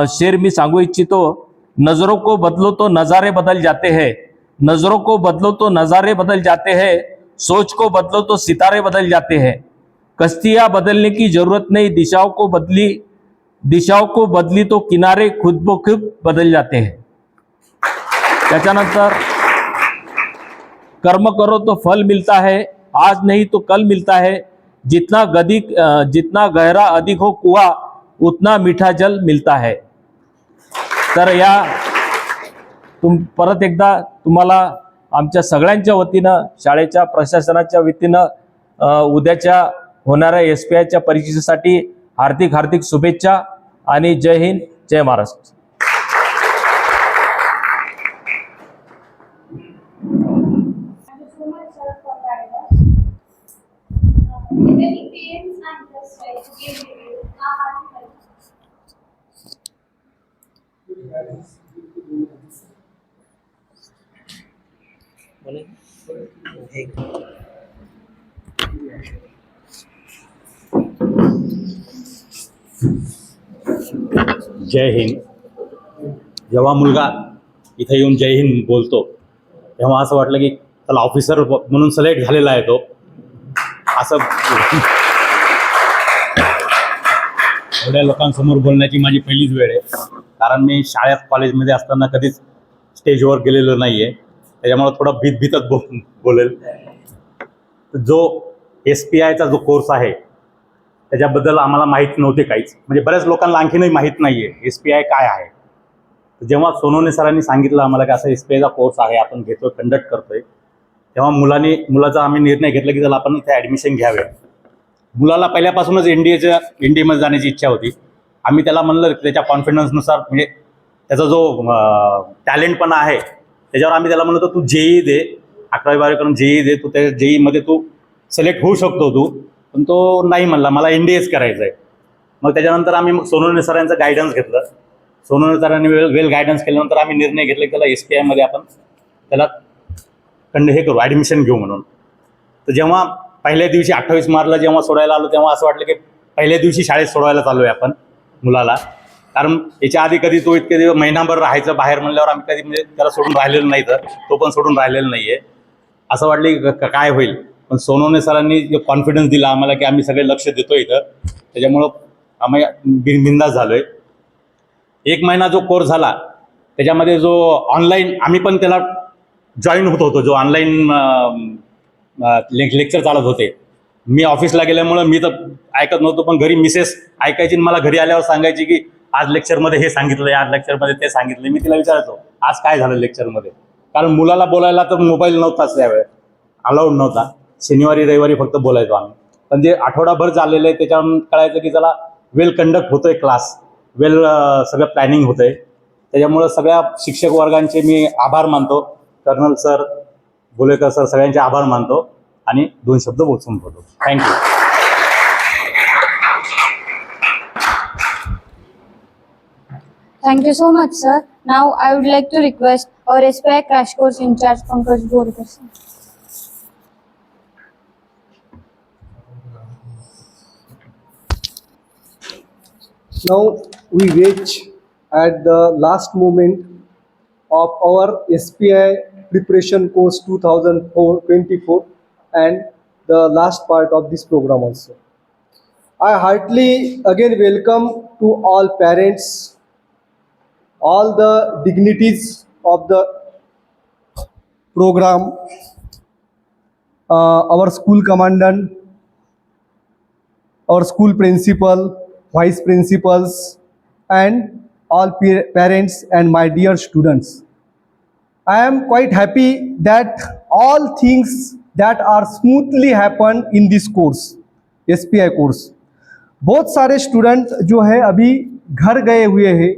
शेर मी सांगू इच्छितो. नजरों को बदलो तो नज़ारे बदल जाते हैं, नजरों को बदलो तो नज़ारे बदल जाते हैं, सोच को बदलो तो सितारे बदल जाते हैं, कश्तियाँ बदलने की जरूरत नहीं, दिशाओं को बदली तो किनारे खुद ब खुद बदल जाते हैं. त्याच्यानंतर कर्म करो तो फल मिलता है, आज नहीं तो कल मिलता है, जितना गहरा अधिक हो कुआं उतना मीठा जल मिलता है. तर या परत एकदा तुम्हाला आमच्या सगळ्यांच्या वतीनं, शाळेच्या प्रशासनाच्या वतीनं उद्याच्या होणाऱ्या SPIच्या परीक्षेसाठी हार्दिक हार्दिक शुभेच्छा आणि जय हिंद, जय Maharashtra. Many parents and just to give जय हिंद. जेव्हा मुलगा इथे येऊन जय हिंद बोलतो तेव्हा असं वाटलं की त्याला ऑफिसर म्हणून सिलेक्ट झालेला आहे तो असं. एवढ्या लोकांसमोर बोलण्याची माझी पहिलीच वेळ आहे, कारण मी शाळेत कॉलेजमध्ये असताना कधीच स्टेजवर गेलेलो नाही आहे, त्याच्यामुळे थोडं भीतच बोलेल. जो SPIचा जो कोर्स आहे त्याच्याबद्दल आम्हाला माहीत नव्हते काहीच, म्हणजे बऱ्याच लोकांना आणखीनही माहीत नाही आहे SPI काय आहे. जेव्हा सोनवणे सरांनी सांगितलं आम्हाला की असा SPIचा कोर्स आहे, आपण घेतोय, कंडक्ट करतोय, तेव्हा मुलाचा आम्ही निर्णय घेतला की त्याला आपण इथे ॲडमिशन घ्यावे. मुलाला पहिल्यापासूनच NDAमध्ये जाण्याची इच्छा होती. आम्ही त्याला म्हणलं की त्याच्या कॉन्फिडन्सनुसार, म्हणजे त्याचा जो टॅलेंट पण आहे त्याच्यावर आम्ही त्याला म्हणतो तू JEE दे, 11वी-12वी करून JEE दे, तू त्या JEEमध्ये तू सिलेक्ट होऊ शकतो तू. पण तो नाही म्हणला, मला NDAच करायचं आहे. मग त्याच्यानंतर आम्ही सोनवणे सरांचं गायडन्स घेतलं. सोनवणे सरांनी वेल गायडन्स केल्यानंतर आम्ही निर्णय घेतला की त्याला SPIमध्ये आपण त्याला हे करू, ॲडमिशन घेऊ म्हणून. तर जेव्हा पहिल्या दिवशी 28 मार्चला जेव्हा सोडायला आलो तेव्हा असं वाटलं की पहिल्या दिवशी शाळेत सोडवायला चालू आहे आपण मुलाला, कारण याच्या आधी कधी तो इतके दिवस महिनाभर राहायचं बाहेर म्हणल्यावर आम्ही कधी म्हणजे त्याला सोडून राहिलेलं नाही, तर तो पण सोडून राहिलेला नाही आहे. असं वाटलं की काय होईल, पण सोनवणे सरांनी जो कॉन्फिडन्स दिला आम्हाला की आम्ही सगळे लक्ष देतो इथं, त्याच्यामुळं आम्ही बिनबिंदास झालो आहे. 1 महिना जो कोर्स झाला त्याच्यामध्ये जो ऑनलाईन आम्ही पण त्याला जॉईन होतो, जो ऑनलाईन लेक्चर चालत होते. मी ऑफिसला गेल्यामुळं मी तर ऐकत नव्हतो, पण घरी मिसेस ऐकायची, मला घरी आल्यावर सांगायची की आज लेक्चरमध्ये हे सांगितलं, आज लेक्चरमध्ये ते सांगितलं. मी तिला विचारायचो आज काय झालं लेक्चरमध्ये, कारण मुलाला बोलायला तर मोबाईल नव्हताच त्यावेळेस, अलाउड नव्हता. शनिवारी रविवारी फक्त बोलायचो आम्ही. पण जे आठवडाभर चाललेलं आहे त्याच्यावर कळायचं की त्याला वेल कंडक्ट होतोय क्लास, सगळं प्लॅनिंग होतंय. त्याच्यामुळं सगळ्या शिक्षक वर्गांचे मी आभार मानतो. कर्नल सर, बोलेकर सर, सगळ्यांचे आभार मानतो आणि 2 शब्द बोलून बोलतो. Thank you. Thank you so much, sir. Now I would like to request our SPI crash course in charge, Pankaj Borikar, sir. Now we reach at the last moment of our SPI preparation course 2024 and the last part of this program also. I heartily again welcome to all parents, all the dignitaries of the program, our school commandant, our school principal, vice principals, and all parents and my dear students. I am quite happy that all things that are smoothly happen in this course, SPI course. बहुत सारे student जो है अभी घर गए हुए हैं,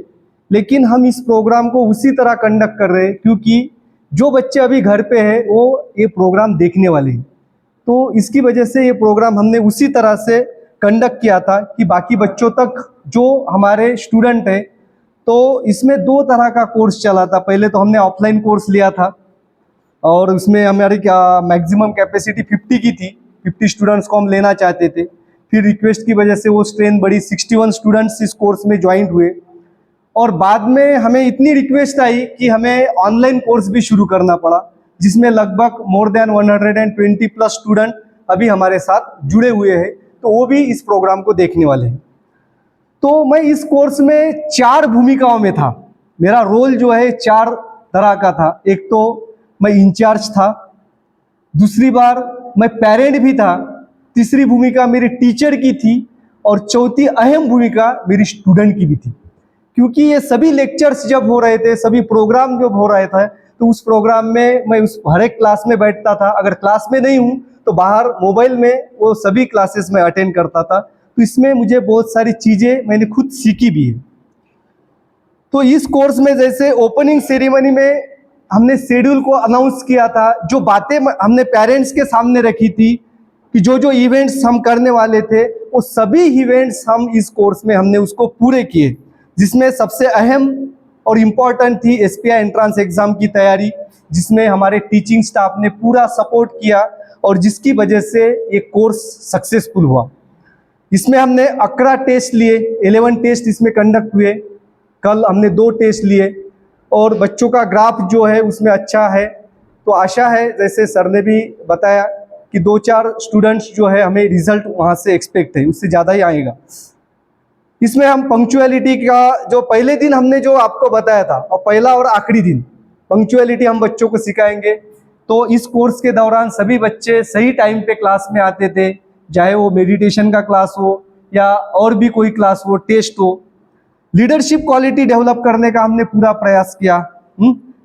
लेकिन हम इस प्रोग्राम को उसी तरह कंडक्ट कर रहे हैं क्योंकि जो बच्चे अभी घर पे हैं वो ये प्रोग्राम देखने वाले हैं. तो इसकी वजह से ये प्रोग्राम हमने उसी तरह से कंडक्ट किया था कि बाकी बच्चों तक जो हमारे स्टूडेंट हैं. तो इसमें 2 तरह का कोर्स चला था. पहले तो हमने ऑफलाइन कोर्स लिया था और उसमें हमारी मैक्सिमम कैपेसिटी 50 की थी, 50 स्टूडेंट्स को हम लेना चाहते थे. फिर रिक्वेस्ट की वजह से वो स्ट्रेंथ बढ़ी, 61 स्टूडेंट्स इस कोर्स में ज्वाइन हुए और बाद में हमें इतनी रिक्वेस्ट आई कि हमें ऑनलाइन कोर्स भी शुरू करना पड़ा, जिसमें लगभग मोर देन 120 प्लस स्टूडेंट अभी हमारे साथ जुड़े हुए हैं. तो वो भी इस प्रोग्राम को देखने वाले हैं. तो मैं इस कोर्स में 4 भूमिकाओं में था. मेरा रोल जो है 4 तरह का था. एक तो मैं इंचार्ज था, दूसरी बार मैं पेरेंट भी था, तीसरी भूमिका मेरी टीचर की थी और चौथी अहम भूमिका मेरी स्टूडेंट की भी थी. क्योंकि ये सभी लेक्चर्स जब हो रहे थे, सभी प्रोग्राम जब हो रहे थे, तो उस प्रोग्राम में मैं उस हर एक क्लास में बैठता था. अगर क्लास में नहीं हूँ तो बाहर मोबाइल में वो सभी क्लासेस में अटेंड करता था. तो इसमें मुझे बहुत सारी चीज़ें मैंने खुद सीखी भी है. तो इस कोर्स में जैसे ओपनिंग सेरेमनी में हमने शेड्यूल को अनाउंस किया था, जो बातें हमने पेरेंट्स के सामने रखी थी कि जो इवेंट्स हम करने वाले थे वो सभी इवेंट्स हम इस कोर्स में हमने उसको पूरे किए, जिसमें सबसे अहम और इम्पॉर्टेंट थी SPI एंट्रेंस एग्ज़ाम की तैयारी, जिसमें हमारे टीचिंग स्टाफ ने पूरा सपोर्ट किया और जिसकी वजह से ये कोर्स सक्सेसफुल हुआ। इसमें हमने 11 टेस्ट लिए, 11 टेस्ट इसमें कंडक्ट हुए। कल हमने 2 टेस्ट लिए और बच्चों का ग्राफ जो है उसमें अच्छा है। तो आशा है, जैसे सर ने भी बताया, कि 2-4 स्टूडेंट्स जो है हमें रिजल्ट वहाँ से एक्सपेक्ट है, उससे ज़्यादा ही आएगा। इसमें हम पंक्चुअलिटी का जो पहले दिन हमने जो आपको बताया था, और पहला और आखिरी दिन पंक्चुअलिटी हम बच्चों को सिखाएंगे। तो इस कोर्स के दौरान सभी बच्चे सही टाइम पे क्लास में आते थे, चाहे वो मेडिटेशन का क्लास हो या और भी कोई क्लास हो, टेस्ट हो। लीडरशिप क्वालिटी डेवलप करने का हमने पूरा प्रयास किया।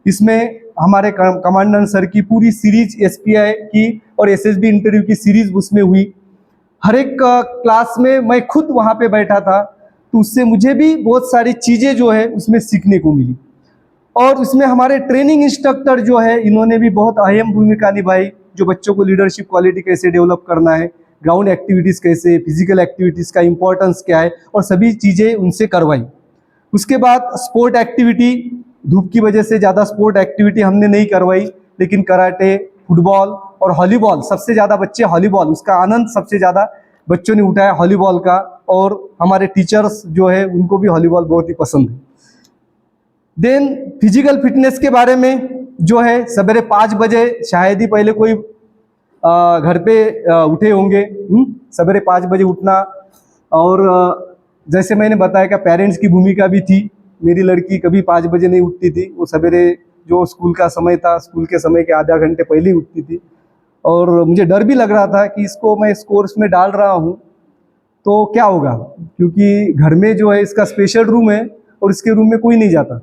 इसमें हमारे कमांडेंट सर की पूरी सीरीज SPI की और SSB इंटरव्यू की सीरीज उसमें हुई। हर एक क्लास में मैं खुद वहाँ पे बैठा था, तो उससे मुझे भी बहुत सारी चीज़ें जो है उसमें सीखने को मिली। और उसमें हमारे ट्रेनिंग इंस्ट्रक्टर जो है, इन्होंने भी बहुत अहम भूमिका निभाई, जो बच्चों को लीडरशिप क्वालिटी कैसे डेवलप करना है, ग्राउंड एक्टिविटीज़ कैसे, फिजिकल एक्टिविटीज़ का इंपॉर्टेंस क्या है, और सभी चीज़ें उनसे करवाई। उसके बाद स्पोर्ट एक्टिविटी, धूप की वजह से ज़्यादा स्पोर्ट एक्टिविटी हमने नहीं करवाई, लेकिन कराटे, फुटबॉल और वॉलीबॉल, सबसे ज़्यादा बच्चे वॉलीबॉल, उसका आनंद सबसे ज़्यादा बच्चों ने उठाया वॉलीबॉल का। और हमारे टीचर्स जो है उनको भी वॉलीबॉल बहुत ही पसंद है। देन फिजिकल फिटनेस के बारे में जो है, सवेरे 5 बजे शायद ही पहले कोई घर पे उठे होंगे। सवेरे 5 बजे उठना, और जैसे मैंने बताया कि पेरेंट्स की भूमिका भी थी। मेरी लड़की कभी 5 बजे नहीं उठती थी, वो सवेरे जो स्कूल का समय था, स्कूल के समय के आधा घंटे पहले ही उठती थी। और मुझे डर भी लग रहा था कि इसको मैं इस कोर्स में डाल रहा हूँ तो क्या होगा, क्योंकि घर में जो है इसका स्पेशल रूम है और इसके रूम में कोई नहीं जाता,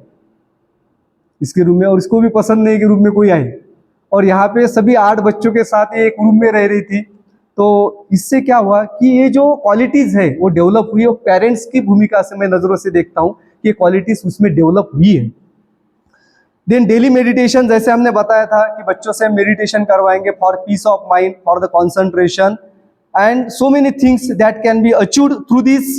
इसके रूम में, और इसको भी पसंद नहीं कि रूम में कोई आए। और यहाँ पे सभी 8 बच्चों के साथ ये एक रूम में रह रही थी। तो इससे क्या हुआ कि ये जो क्वालिटीज़ है वो डेवलप हुई, और पेरेंट्स की भूमिका से मैं नज़रों से देखता हूँ कि ये क्वालिटीज़ उसमें डेवलप हुई है। देन डेली मेडिटेशन, जैसे हमने बताया था कि बच्चों से मेडिटेशन करवाएंगे for piece of mind, for the concentration, and so many things that can be achieved through this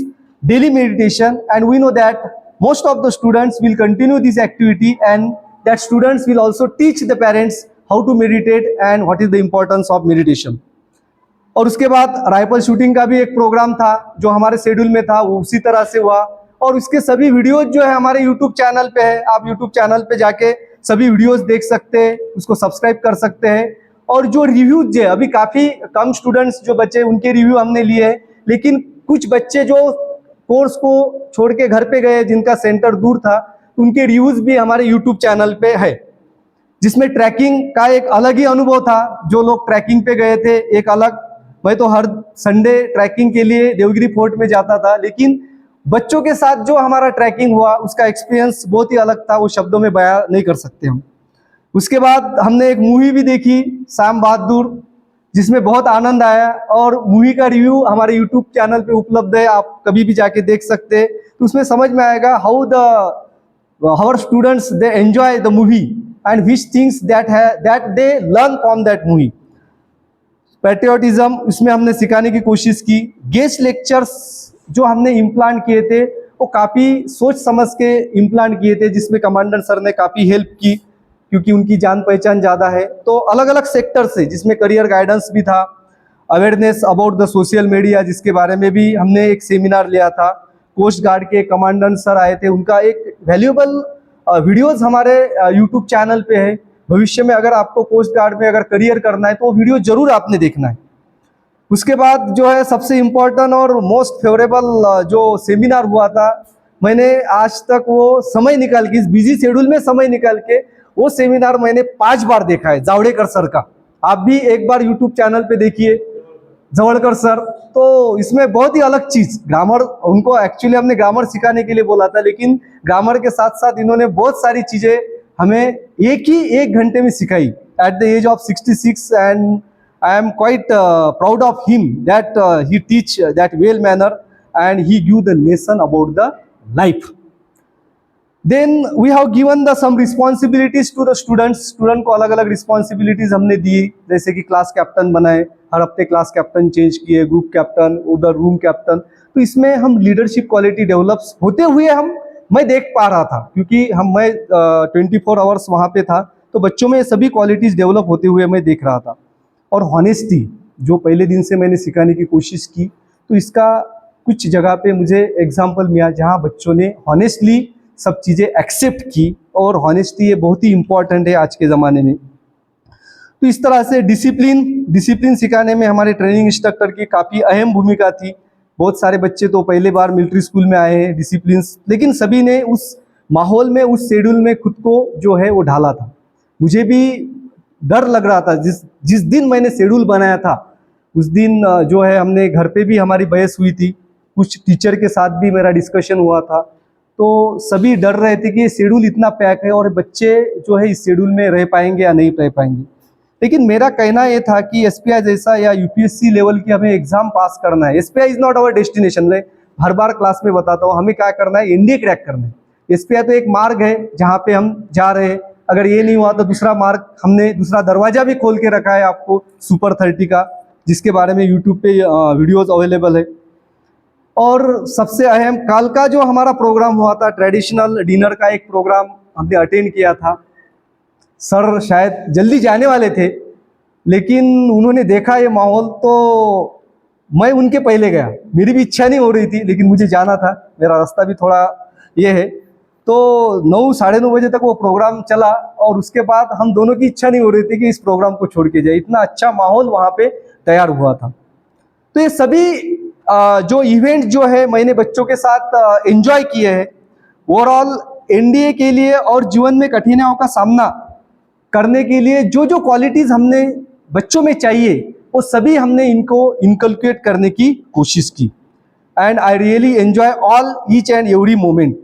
daily meditation. And we know that most of the students will continue this activity, and that students will also teach the parents how to meditate and what is the importance of meditation. और उसके बाद rifle shooting का भी एक programme था जो हमारे schedule में था, वो उसी तरह से हुआ। और उसके सभी वीडियोज जो है हमारे यूट्यूब चैनल पे है, आप यूट्यूब चैनल पे जाके सभी वीडियोज देख सकते हैं, उसको सब्सक्राइब कर सकते हैं। और जो रिव्यूज है, अभी काफ़ी कम स्टूडेंट्स जो बच्चे, उनके रिव्यू हमने लिए हैं, लेकिन कुछ बच्चे जो कोर्स को छोड़ के घर पे गए, जिनका सेंटर दूर था, उनके रिव्यूज भी हमारे यूट्यूब चैनल पे है, जिसमें ट्रैकिंग का एक अलग ही अनुभव था। जो लोग ट्रैकिंग पे गए थे, एक अलग, मैं तो हर संडे ट्रैकिंग के लिए देवगिरी फोर्ट में जाता था, लेकिन बच्चों के साथ जो हमारा ट्रैकिंग हुआ उसका एक्सपीरियंस बहुत ही अलग था, वो शब्दों में बयां नहीं कर सकते हम। उसके बाद हमने एक मूवी भी देखी, श्याम बहादुर, जिसमें बहुत आनंद आया, और मूवी का रिव्यू हमारे यूट्यूब चैनल पे उपलब्ध है, आप कभी भी जाके देख सकते हैं। तो उसमें समझ में आएगा how our students they enjoy the movie and which things that they learn from that movie. Patriotism, इसमें हमने सिखाने की कोशिश की। गेस्ट लेक्चर्स जो हमने इम्प्लांट किए थे वो काफ़ी सोच समझ के इम्प्लांट किए थे, जिसमें कमांडेंट सर ने काफ़ी हेल्प की, क्योंकि उनकी जान पहचान ज़्यादा है। तो अलग अलग सेक्टर से, जिसमें करियर गाइडेंस भी था, awareness about the social media, जिसके बारे में भी हमने एक सेमिनार लिया था। कोस्ट गार्ड के कमांडेंट सर आए थे, उनका एक वैल्यूएबल वीडियोस हमारे यूट्यूब चैनल पे है। भविष्य में अगर आपको कोस्ट गार्ड में अगर करियर करना है तो वो वीडियो जरूर आपने देखना है। उसके बाद जो है सबसे इम्पोर्टेंट और मोस्ट फेवरेबल जो सेमिनार हुआ था, मैंने आज तक वो समय निकाल के, इस बिजी शेड्यूल में समय निकाल के वो सेमिनार मैंने 5 बार देखा है, जावड़ेकर सर का। आप भी एक बार यूट्यूब चैनल पे देखिए, जावड़ेकर सर। तो इसमें बहुत ही अलग चीज़, ग्रामर, उनको एक्चुअली हमने ग्रामर सिखाने के लिए बोला था, लेकिन ग्रामर के साथ साथ इन्होंने बहुत सारी चीज़ें हमें एक घंटे में सिखाई। At the age of 66, and I am quite proud of him that he teach that well manner and he give the lesson about the life. Then we have given the some responsibilities to the students. Student को अलग अलग responsibilities हमने दी, जैसे कि class captain बनाए, हर हफ्ते class captain change किए, group captain, उधर रूम कैप्टन। तो इसमें हम लीडरशिप क्वालिटी डेवलप्स होते हुए हम मैं देख पा रहा था, क्योंकि मैं 24 आवर्स वहाँ पे था, तो बच्चों में सभी क्वालिटीज़ डेवलप होते हुए मैं देख रहा था। और हॉनेस्टी जो पहले दिन से मैंने सिखाने की कोशिश की, तो इसका कुछ जगह पे मुझे एग्जाम्पल मिला जहाँ बच्चों ने हॉनेस्टली सब चीज़ें एक्सेप्ट की, और हॉनेस्टी ये बहुत ही इम्पॉर्टेंट है आज के ज़माने में। तो इस तरह से डिसिप्लिन सिखाने में हमारे ट्रेनिंग इंस्ट्रक्टर की काफ़ी अहम भूमिका थी। बहुत सारे बच्चे तो पहले बार मिलिट्री स्कूल में आए हैं डिसिप्लिन, लेकिन सभी ने उस माहौल में, उस शेड्यूल में खुद को जो है वो ढाला था। मुझे भी डर लग रहा था। जिस दिन मैंने शेड्यूल बनाया था उस दिन जो है हमने घर पे भी हमारी बहस हुई थी, कुछ टीचर के साथ भी मेरा डिस्कशन हुआ था, तो सभी डर रहे थे कि ये शेड्यूल इतना पैक है और बच्चे जो है इस शेड्यूल में रह पाएंगे या नहीं रह पाएंगे। लेकिन मेरा कहना ये था कि एसपीआई जैसा या यूपीएससी लेवल की हमें एग्जाम पास करना है। SPI is not our destination. मैं हर बार क्लास में बताता हूँ, हमें क्या करना है, एनडीए क्रैक करना है। एसपीआई तो एक मार्ग है जहाँ पे हम जा रहे हैं। अगर ये नहीं हुआ तो दूसरा मार्ग, हमने दूसरा दरवाजा भी खोल के रखा है आपको, सुपर 30 का, जिसके बारे में यूट्यूब पे वीडियोज अवेलेबल है। और सबसे अहम, कल का जो हमारा प्रोग्राम हुआ था, ट्रेडिशनल डिनर का एक प्रोग्राम हमने अटेंड किया था। सर शायद जल्दी जाने वाले थे, लेकिन उन्होंने देखा ये माहौल, तो मैं उनके पहले गया। मेरी भी इच्छा नहीं हो रही थी, लेकिन मुझे जाना था, मेरा रास्ता भी थोड़ा ये है। तो 9 साढ़े 9 बजे तक वो प्रोग्राम चला, और उसके बाद हम दोनों की इच्छा नहीं हो रही थी कि इस प्रोग्राम को छोड़ के जाए। इतना अच्छा माहौल वहाँ पे तैयार हुआ था। तो ये सभी जो इवेंट जो है मैंने बच्चों के साथ एंजॉय किए हैं। ओवरऑल एनडीए के लिए और जीवन में कठिनाइयों का सामना करने के लिए जो जो क्वालिटीज़ हमने बच्चों में चाहिए, वो सभी हमने इनको इनकलकेट करने की कोशिश की। And I really enjoy all each and every moment.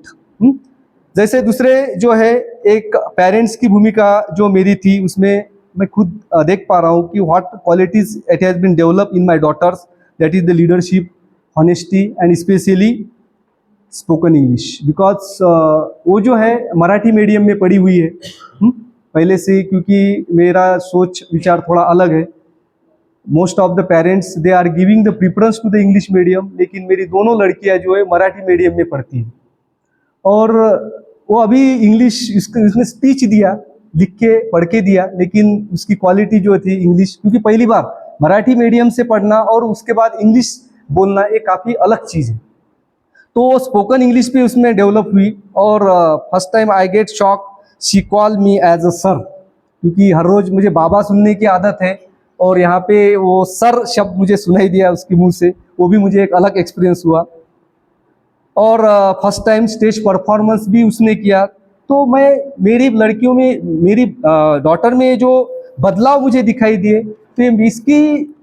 जैसे दूसरे जो है, एक पेरेंट्स की भूमिका जो मेरी थी, उसमें मैं खुद देख पा रहा हूँ कि what qualities it has been develop in my daughters, that is the leadership, honesty and specially spoken English. Because वो जो है मराठी मीडियम में पढ़ी हुई है पहले से, क्योंकि मेरा सोच विचार थोड़ा अलग है। Most of the parents they are giving the preference to the English medium, लेकिन मेरी दोनों लड़कियां जो है मराठी मीडियम में पढ़ती हैं। और वो अभी इंग्लिश उसने स्पीच दिया, लिख के पढ़ के दिया, लेकिन उसकी क्वालिटी जो थी इंग्लिश, क्योंकि पहली बार मराठी मीडियम से पढ़ना और उसके बाद इंग्लिश बोलना ये काफ़ी अलग चीज़ है। तो स्पोकन इंग्लिश भी उसमें डेवलप हुई। और first time I get shock, she call me as a sir, क्योंकि हर रोज़ मुझे बाबा सुनने की आदत है, और यहाँ पे वो सर शब्द मुझे सुनाई दिया उसके मुंह से, वो भी मुझे एक अलग एक्सपीरियंस हुआ। और फर्स्ट टाइम स्टेज परफॉर्मेंस भी उसने किया। तो मैं, मेरी लड़कियों में, मेरी डॉटर में जो बदलाव मुझे दिखाई दिए, तो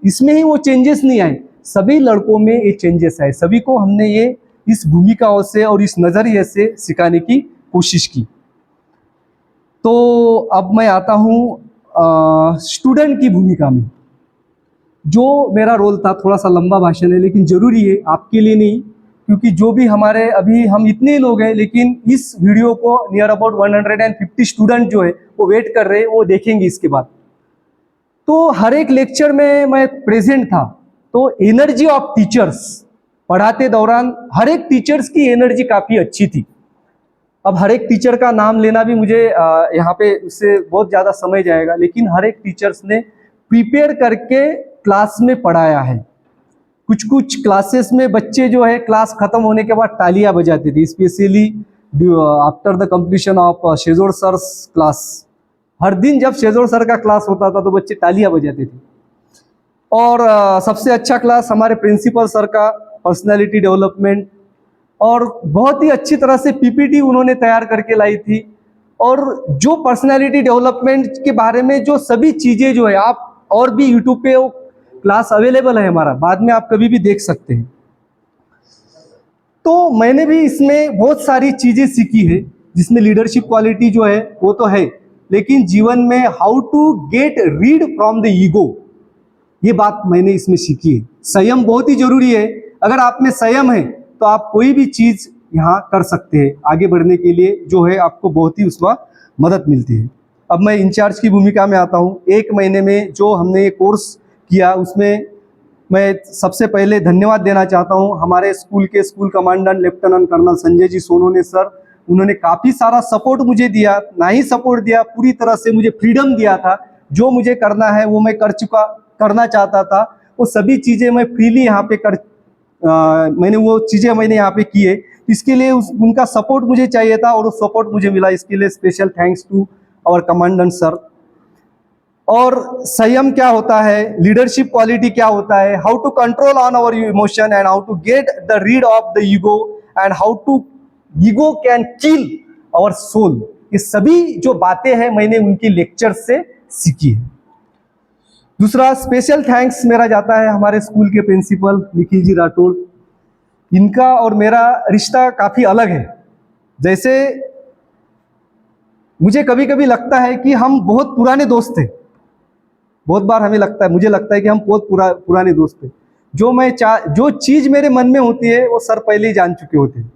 इसमें ही वो चेंजेस नहीं आए, सभी लड़कों में ये चेंजेस आए। सभी को हमने ये इस भूमिकाओं से और इस नज़रिए से सिखाने की कोशिश की। तो अब मैं आता हूँ स्टूडेंट की भूमिका में। जो मेरा रोल था, थोड़ा सा लंबा भाषण है, लेकिन ज़रूरी है, आपके लिए नहीं, क्योंकि जो भी हमारे, अभी हम इतने लोग हैं, लेकिन इस वीडियो को नियर अबाउट 150 स्टूडेंट जो है वो वेट कर रहे हैं, वो देखेंगे इसके बाद। तो हर एक लेक्चर में मैं प्रेजेंट था। तो एनर्जी ऑफ टीचर्स, पढ़ाते दौरान हर एक टीचर्स की एनर्जी काफ़ी अच्छी थी। अब हर एक टीचर का नाम लेना भी मुझे यहाँ पे उससे बहुत ज़्यादा समय जाएगा, लेकिन हर एक टीचर्स ने प्रिपेयर करके क्लास में पढ़ाया है। कुछ कुछ क्लासेस में बच्चे जो है क्लास खत्म होने के बाद तालियां बजाते थे, specially after the completion of Shejor sirs class. हर दिन जब शेजोर सर का क्लास होता था तो बच्चे तालियां बजाते थे। और सबसे अच्छा क्लास हमारे प्रिंसिपल सर का, पर्सनालिटी डेवलपमेंट, और बहुत ही अच्छी तरह से पीपीटी उन्होंने तैयार करके लाई थी। और जो पर्सनालिटी डेवलपमेंट के बारे में जो सभी चीज़ें जो है, आप और भी यूट्यूब पे वो क्लास अवेलेबल है हमारा, बाद में आप कभी भी देख सकते हैं। तो मैंने भी इसमें बहुत सारी चीज़ें सीखी है, जिसमें लीडरशिप क्वालिटी जो है वो तो है, लेकिन जीवन में how to get rid from the ego, ये बात मैंने इसमें सीखी है। संयम बहुत ही जरूरी है। अगर आप में संयम है तो आप कोई भी चीज़ यहाँ कर सकते हैं, आगे बढ़ने के लिए जो है आपको बहुत ही उसमें मदद मिलती है। अब मैं इंचार्ज की भूमिका में आता हूँ। 1 महीने में जो हमने ये कोर्स किया, उसमें मैं सबसे पहले धन्यवाद देना चाहता हूँ हमारे स्कूल के school commandant lieutenant colonel Sanjay ji Sonone sir, उन्होंने काफ़ी सारा सपोर्ट मुझे दिया, ना ही सपोर्ट दिया, पूरी तरह से मुझे फ्रीडम दिया था। जो मुझे करना है वो मैं करना चाहता था। वो सभी चीज़ें मैं फ्रीली यहाँ पे मैंने वो चीज़ें मैंने यहाँ पे किए। इसके लिए उनका सपोर्ट मुझे चाहिए था और वो सपोर्ट मुझे मिला। इसके लिए special thanks to our commandant sir. और संयम क्या होता है, लीडरशिप क्वालिटी क्या होता है, how to control on our emotion and how to get the rid of the ego and how to ego can kill our soul, ये सभी जो बातें हैं मैंने उनकी लेक्चर से सीखी है। दूसरा स्पेशल थैंक्स मेरा जाता है हमारे स्कूल के प्रिंसिपल निखिल जी राठौड़। इनका और मेरा रिश्ता काफ़ी अलग है। जैसे मुझे कभी कभी लगता है कि हम बहुत पुराने दोस्त थे। बहुत बार मुझे लगता है कि हम बहुत पुराने दोस्त थे। जो चीज़ मेरे मन में होती है वो सर पहले ही जान चुके होते हैं।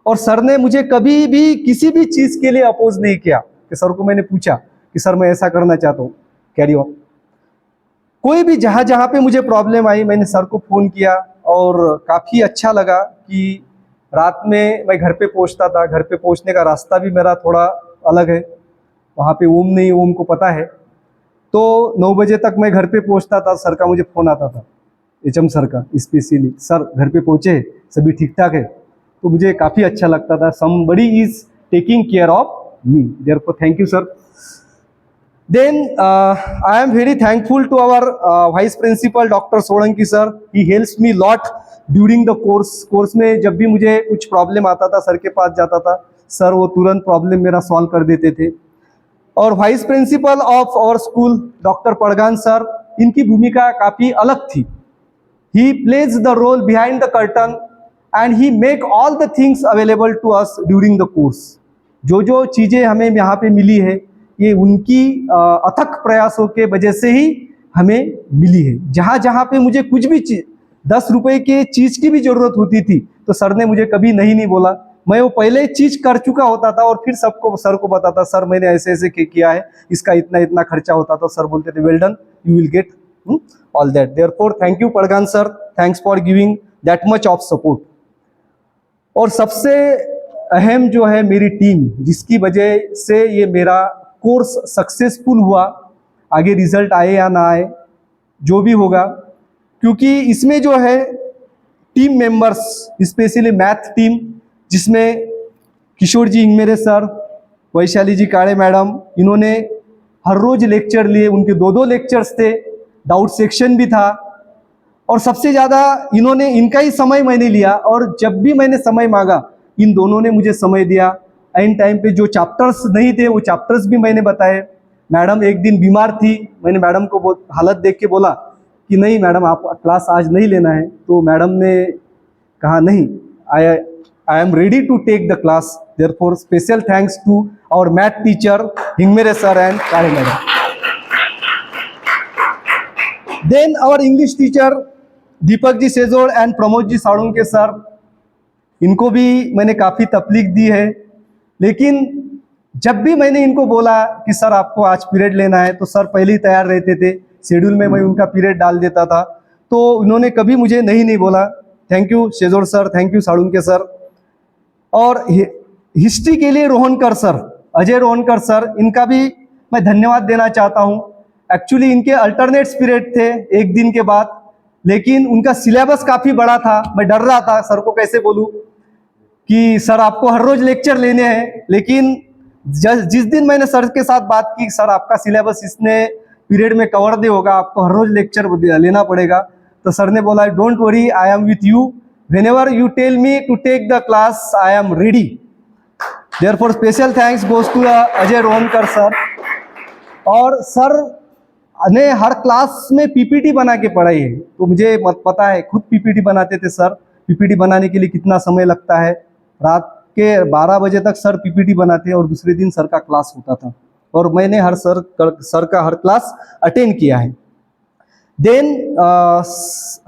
और सर ने मुझे कभी भी किसी भी चीज़ के लिए अपोज नहीं किया कि सर को मैंने पूछा कि सर मैं ऐसा करना चाहता हूँ, कैरी ऑन। कोई भी जहाँ पे मुझे प्रॉब्लम आई मैंने सर को फ़ोन किया और काफ़ी अच्छा लगा कि रात में मैं घर पे पहुँचता था। घर पे पहुँचने का रास्ता भी मेरा थोड़ा अलग है, वहाँ पे ओम नहीं, ओम को पता है। तो 9 बजे तक मैं घर पे पहुँचता था। सर का मुझे फ़ोन आता था, HM सर का स्पेशली, सर घर पे पहुँचे, सभी ठीक ठाक है। तो मुझे काफ़ी अच्छा लगता था, somebody is taking care of me, therefore thank you sir. Then I am very thankful to our Vice Principal Dr. Solanki sir. He helps me lot during the course. Course में जब भी मुझे कुछ प्रॉब्लम आता था sir के पास जाता था, सर वो तुरंत प्रॉब्लम मेरा सॉल्व कर देते थे। और vice principal of our school doctor Padgan sir, इनकी भूमिका काफ़ी अलग थी। He plays the role behind the curtain and he make all the things available to us during the course. जो चीज़ें हमें यहाँ पे मिली है ये उनकी अथक प्रयासों के वजह से ही हमें मिली है। जहाँ पे मुझे कुछ भी चीज़ 10 रुपए के चीज़ की भी ज़रूरत होती थी तो सर ने मुझे कभी नहीं बोला। मैं वो पहले चीज़ कर चुका होता था और फिर सर को बताता, सर मैंने ऐसे ऐसे किया है, इसका इतना खर्चा होता था। सर बोलते थे well done, you will get all that. Therefore thank you Padgan sir, thanks for giving that much of support. और सबसे अहम जो है मेरी टीम, जिसकी वजह से ये मेरा कोर्स सक्सेसफुल हुआ, आगे रिजल्ट आए या ना आए जो भी होगा, क्योंकि इसमें जो है team members, specially math team, जिसमें किशोर जी इंगमेरे सर, वैशाली जी काड़े मैडम, इन्होंने हर रोज लेक्चर लिए। उनके 2-2 लेक्चर्स थे, डाउट सेक्शन भी था। और सबसे ज़्यादा इनका ही समय मैंने लिया और जब भी मैंने समय मांगा इन दोनों ने मुझे समय दिया। एंड टाइम पे जो चैप्टर्स नहीं थे वो चैप्टर्स भी मैंने बताए। मैडम एक दिन बीमार थी, मैंने मैडम को हालत देख के बोला कि नहीं मैडम आप क्लास आज नहीं लेना है। तो मैडम ने कहा नहीं, I am ready to take the class. Therefore special thanks to our math teacher Hingmere sir and Kale madam. Then our English teacher Deepak ji Sejod and Pramod ji Salunke sir, इनको भी मैंने काफ़ी तकलीफ दी है। लेकिन जब भी मैंने इनको बोला कि सर आपको आज पीरियड लेना है तो सर पहले ही तैयार रहते थे, शेड्यूल में मैं उनका पीरियड डाल देता था। तो उन्होंने कभी मुझे नहीं बोला। Thank you Sejod sir, thank you Salunke sir. और हिस्ट्री के लिए रोहनकर सर, अजय रोहनकर सर, इनका भी मैं धन्यवाद देना चाहता हूँ। एक्चुअली इनके अल्टरनेट्स पीरियड थे एक दिन के बाद, लेकिन उनका सिलेबस काफ़ी बड़ा था। मैं डर रहा था सर को कैसे बोलूँ कि सर आपको हर रोज लेक्चर लेने हैं। लेकिन जिस दिन मैंने सर के साथ बात की, सर आपका सिलेबस इसने पीरियड में कवर दे होगा, आपको हर रोज लेक्चर लेना पड़ेगा, तो सर ने बोला don't worry, I am with you, whenever you tell me to take the class I am ready. Therefore special thanks goes to Ajay Rohankar sir. और सर ने हर क्लास में पीपीटी बना के पढ़ाई है, तो मुझे पता है, खुद पीपीटी बनाते थे सर। पीपीटी बनाने के लिए कितना समय लगता है, रात के 12 बजे तक सर पीपीटी बनाते और दूसरे दिन सर का क्लास होता था। और मैंने हर सर का हर क्लास अटेंड किया है। देन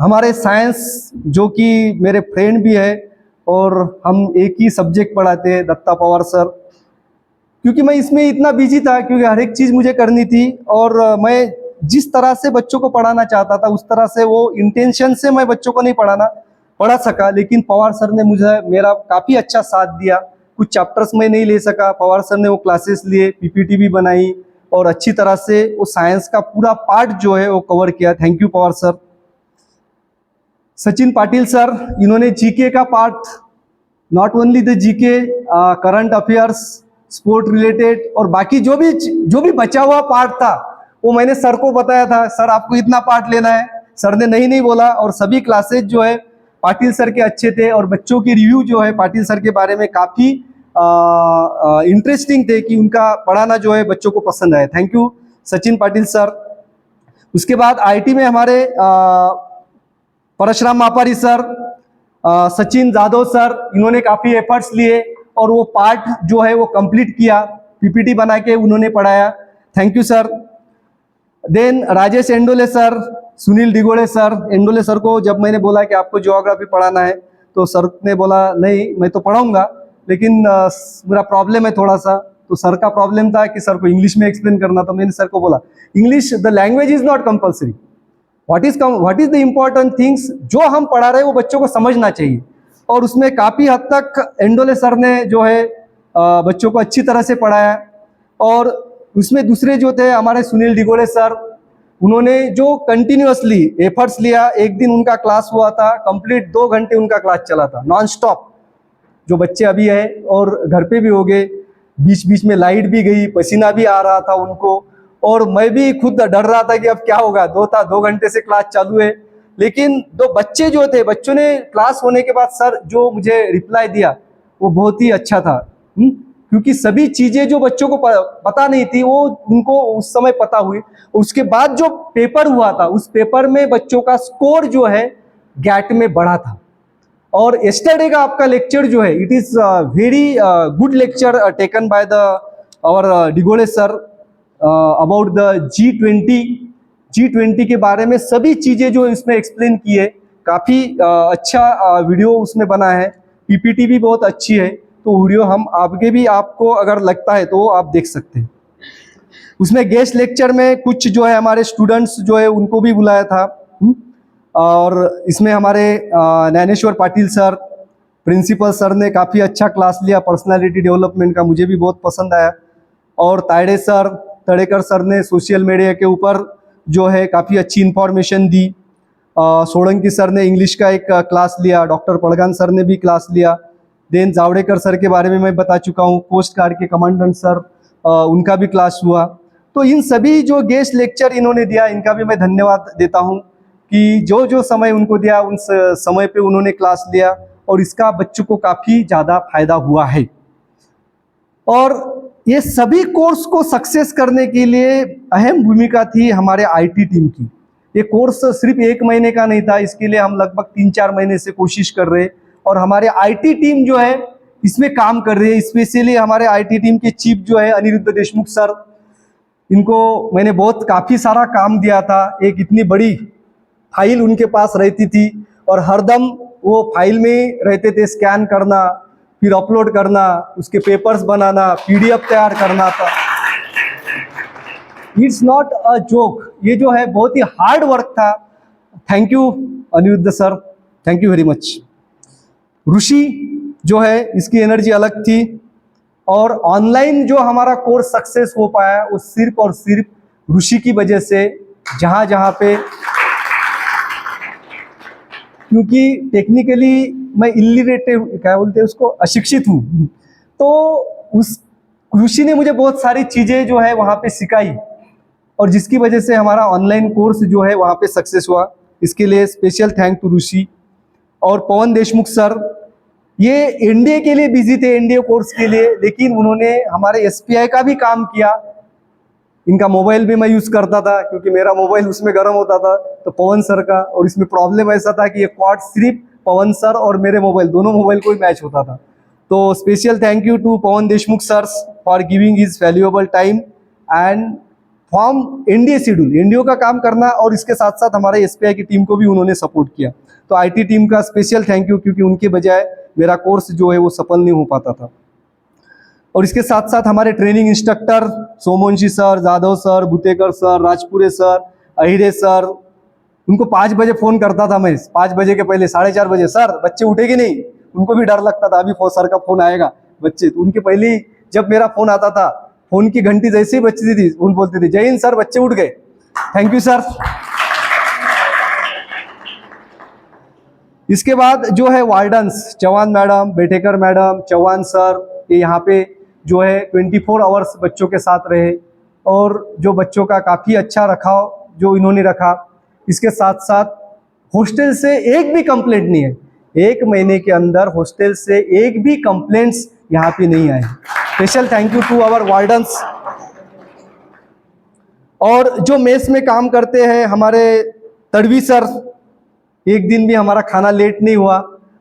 हमारे साइंस, जो कि मेरे फ्रेंड भी है और हम एक ही सब्जेक्ट पढ़ाते हैं, दत्ता पवार सर। क्योंकि मैं इसमें इतना बिजी था, क्योंकि हर एक चीज़ मुझे करनी थी और मैं जिस तरह से बच्चों को पढ़ाना चाहता था उस तरह से, वो इंटेंशन से मैं बच्चों को नहीं पढ़ा सका। लेकिन पवार सर ने मेरा काफ़ी अच्छा साथ दिया। कुछ चैप्टर्स में नहीं ले सका, पवार सर ने वो क्लासेस लिए, पीपीटी भी बनाई और अच्छी तरह से वो साइंस का पूरा पार्ट जो है वो कवर किया। Thank you Pawar sir. Sachin Patil sir, इन्होंने जीके का part, not only the GK, current affairs, sport related और बाकी जो भी बचा हुआ पार्ट था वो मैंने सर को बताया था, सर आपको इतना पार्ट लेना है। सर ने नहीं बोला और सभी क्लासेज जो है पाटिल सर के अच्छे थे और बच्चों के रिव्यू जो है पाटिल सर के बारे में काफ़ी इंटरेस्टिंग थे कि उनका पढ़ाना जो है बच्चों को पसंद आया। Thank you Sachin Patil sir. उसके बाद आईटी में हमारे परशुराम मापारी सर, सचिन जादव सर, इन्होंने काफ़ी एफर्ट्स लिए और वो पार्ट जो है वो कंप्लीट किया, पीपीटी बना के उन्होंने पढ़ाया। Thank you sir. Then Rajesh Endole sir, Sunil Digode sir. Endole sir को जब मैंने बोला कि आपको ज्योग्राफी पढ़ाना है तो सर ने बोला नहीं मैं तो पढ़ाऊंगा लेकिन मेरा प्रॉब्लम है थोड़ा सा। तो सर का प्रॉब्लम था कि सर को इंग्लिश में एक्सप्लेन करना। तो मैंने सर को बोला English, the language is not compulsory, what is the important things, जो हम पढ़ा रहे हैं वो बच्चों को समझना चाहिए। और उसमें काफ़ी हद तक एंडोले सर ने जो है बच्चों को अच्छी तरह से पढ़ाया। और उसमें दूसरे जो थे हमारे सुनील डिगोड़े सर, उन्होंने जो कंटिन्यूअसली एफर्ट्स लिया। एक दिन उनका क्लास हुआ था, कंप्लीट 2 घंटे उनका क्लास चला था नॉन स्टॉप। जो बच्चे अभी है और घर पे भी हो गए, बीच बीच में लाइट भी गई, पसीना भी आ रहा था उनको और मैं भी खुद डर रहा था कि अब क्या होगा। 2 घंटे से क्लास चालू है, लेकिन बच्चे जो थे, बच्चों ने क्लास होने के बाद सर जो मुझे रिप्लाई दिया वो बहुत ही अच्छा था। क्योंकि सभी चीजें जो बच्चों को पता नहीं थी वो उनको उस समय पता हुई। उसके बाद जो पेपर हुआ था उस पेपर में बच्चों का स्कोर जो है गैट में बढ़ा था। और यस्टरडे का आपका लेक्चर जो है, it is very good lecture taken by the our Digode sir about the G20 के बारे में सभी चीजें जो इसमें एक्सप्लेन की है। काफी अच्छा वीडियो उसमें बना है, पीपीटी भी बहुत अच्छी है। तो वीडियो हम आगे भी आपको अगर लगता है तो आप देख सकते हैं। उसमें गेस्ट लेक्चर में कुछ जो है हमारे स्टूडेंट्स जो है उनको भी बुलाया था। और इसमें हमारे नैनेश्वर पाटिल सर, प्रिंसिपल सर ने काफ़ी अच्छा क्लास लिया पर्सनालिटी डेवलपमेंट का, मुझे भी बहुत पसंद आया। और तड़ेकर सर ने सोशल मीडिया के ऊपर जो है काफ़ी अच्छी इन्फॉर्मेशन दी। सोलंकी सर ने इंग्लिश का एक क्लास लिया, डॉक्टर पड़गान सर ने भी क्लास लिया। देन जावड़ेकर सर के बारे में मैं बता चुका हूँ, कोस्ट गार्ड के कमांडेंट सर, उनका भी क्लास हुआ। तो इन सभी जो गेस्ट लेक्चर इन्होंने दिया इनका भी मैं धन्यवाद देता हूँ कि जो समय उनको दिया उन समय पे उन्होंने क्लास लिया और इसका बच्चों को काफ़ी ज़्यादा फायदा हुआ है। और ये सभी कोर्स को सक्सेस करने के लिए अहम भूमिका थी हमारे आईटी टीम की। ये कोर्स सिर्फ 1 महीने का नहीं था, इसके लिए हम लगभग 3-4 महीने से कोशिश कर रहे हैं और हमारे आईटी टीम जो है इसमें काम कर रही है। स्पेशली हमारे आईटी टीम के चीफ जो है अनिरुद्ध देशमुख सर, इनको मैंने काफ़ी सारा काम दिया था। एक इतनी बड़ी फाइल उनके पास रहती थी और हरदम वो फाइल में ही रहते थे, स्कैन करना, फिर अपलोड करना, उसके पेपर्स बनाना, पीडीएफ तैयार करना था। इट्स नॉट अ जोक, ये जो है बहुत ही हार्ड वर्क था। Thank you Aniruddh sir, thank you very much. Rishi जो है इसकी एनर्जी अलग थी और ऑनलाइन जो हमारा कोर्स सक्सेस हो पाया वो सिर्फ और सिर्फ ऋषि की वजह से। जहाँ पे क्योंकि टेक्निकली मैं इलिटरेटिव, क्या बोलते हैं उसको, अशिक्षित हूँ, तो उस ऋषि ने मुझे बहुत सारी चीज़ें जो है वहाँ पे सिखाई और जिसकी वजह से हमारा ऑनलाइन कोर्स जो है वहाँ पे सक्सेस हुआ। इसके लिए स्पेशल थैंक टू ऋषि। और पवन देशमुख सर, ये एनडीए के लिए बिजी थे, एनडीए कोर्स के लिए, लेकिन उन्होंने हमारे एसपीआई का भी काम किया। इनका मोबाइल भी मैं यूज़ करता था क्योंकि मेरा मोबाइल उसमें गर्म होता था, तो पवन सर का। और इसमें प्रॉब्लम ऐसा था कि ये क्वाड सिर्फ पवन सर और मेरे मोबाइल, दोनों मोबाइल को ही मैच होता था। तो special thank you to Pawan Deshmukh sir for giving his valuable time and form NDA schedule, NDO का काम करना, और इसके साथ साथ हमारे एसपीआई की टीम को भी उन्होंने सपोर्ट किया। तो आईटी टीम का स्पेशल थैंक यू, क्योंकि उनके बजाय मेरा कोर्स जो है वो सफल नहीं हो पाता था। और इसके साथ साथ हमारे training instructor Somvanshi sir, Jadhav sir, Butekar sir, Rajpure sir, Ahire sir, उनको 5 बजे फ़ोन करता था मैं, 5 बजे के पहले 4:30 बजे, सर बच्चे उठेंगे नहीं, उनको भी डर लगता था अभी सर का फ़ोन आएगा, बच्चे, तो उनके पहले ही जब मेरा फोन आता था, फोन की घंटी जैसे ही बजती थी उन बोलते थे जय हिंद सर, बच्चे उठ गए। Thank you sir. इसके बाद जो है wardens, Chauhan madam, Betekar madam, Chauhan sir, ये यहाँ पे जो है 24 आवर्स बच्चों के साथ रहे और जो बच्चों का काफ़ी अच्छा रखाव जो इन्होंने रखा। इसके साथ साथ हॉस्टल से एक भी कंप्लेंट नहीं है, 1 महीने के अंदर हॉस्टल से एक भी कंप्लेंट्स यहाँ पे नहीं आए। Special thank you to our wardens. और जो मेस में काम करते हैं हमारे तड़वी सर, एक दिन भी हमारा खाना लेट नहीं हुआ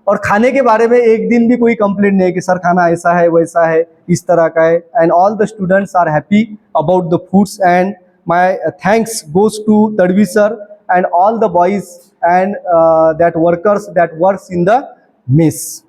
और खाने के बारे में एक दिन भी कोई कंप्लेंट नहीं है कि सर खाना ऐसा है वैसा है इस तरह का है। And all the students are happy about the foods and my thanks goes to Tadvi sir and all the boys and that workers that works in the mess.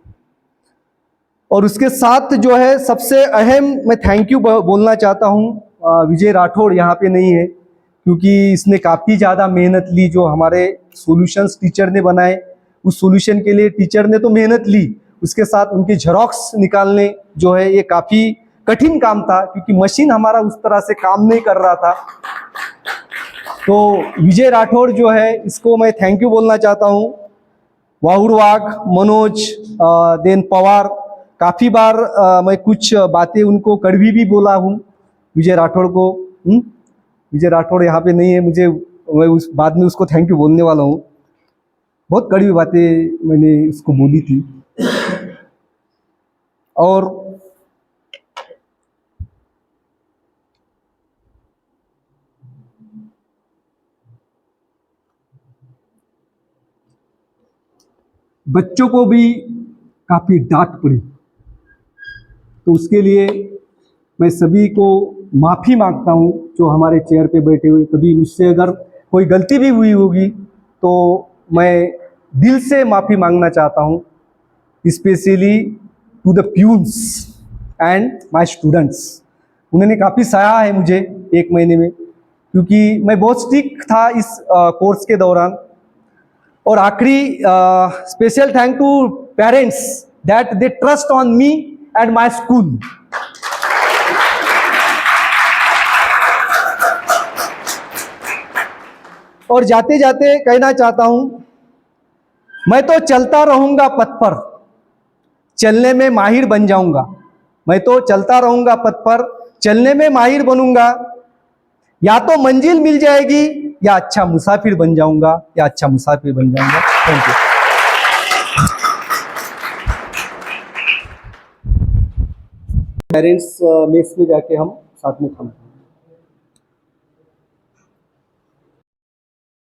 और उसके साथ जो है सबसे अहम मैं थैंक यू बोलना चाहता हूँ विजय राठौड़, यहाँ पे नहीं है क्योंकि इसने काफ़ी ज़्यादा मेहनत ली। जो हमारे सॉल्यूशंस टीचर ने बनाए उस सॉल्यूशन के लिए टीचर ने तो मेहनत ली, उसके साथ उनकी झेरॉक्स निकालने जो है ये काफ़ी कठिन काम था क्योंकि मशीन हमारा उस तरह से काम नहीं कर रहा था। तो विजय राठौड़ जो है इसको मैं थैंक यू बोलना चाहता हूँ। वाहुड़ वाघ, मनोज, देन पवार, काफ़ी बार मैं कुछ बातें उनको कड़वी भी बोला हूँ विजय राठौड़ को। विजय राठौड़ यहाँ पे नहीं है, मैं उस बाद में उसको थैंक यू बोलने वाला हूँ। बहुत कड़वी बातें मैंने उसको बोली थी। और बच्चों को भी काफ़ी डांट पड़ी, तो उसके लिए मैं सभी को माफ़ी मांगता हूँ जो हमारे चेयर पे बैठे हुए। कभी मुझसे अगर कोई गलती भी हुई होगी तो मैं दिल से माफ़ी मांगना चाहता हूँ, specially to the peons and my students. उन्होंने काफ़ी सहाया है मुझे 1 महीने में क्योंकि मैं बहुत स्ट्रिक्ट था इस कोर्स के दौरान। और आखिरी special thank to parents that they trust on me and my school. और जाते जाते कहना चाहता हूं, मैं तो चलता रहूंगा पथ पर, चलने में माहिर बन जाऊंगा। मैं तो चलता रहूंगा पथ पर, चलने में माहिर बनूंगा। या तो मंजिल मिल जाएगी या अच्छा मुसाफिर बन जाऊंगा, या अच्छा मुसाफिर बन जाऊंगा। Thank you. पेरेंट्स मेस में जाके हम साथ में खाना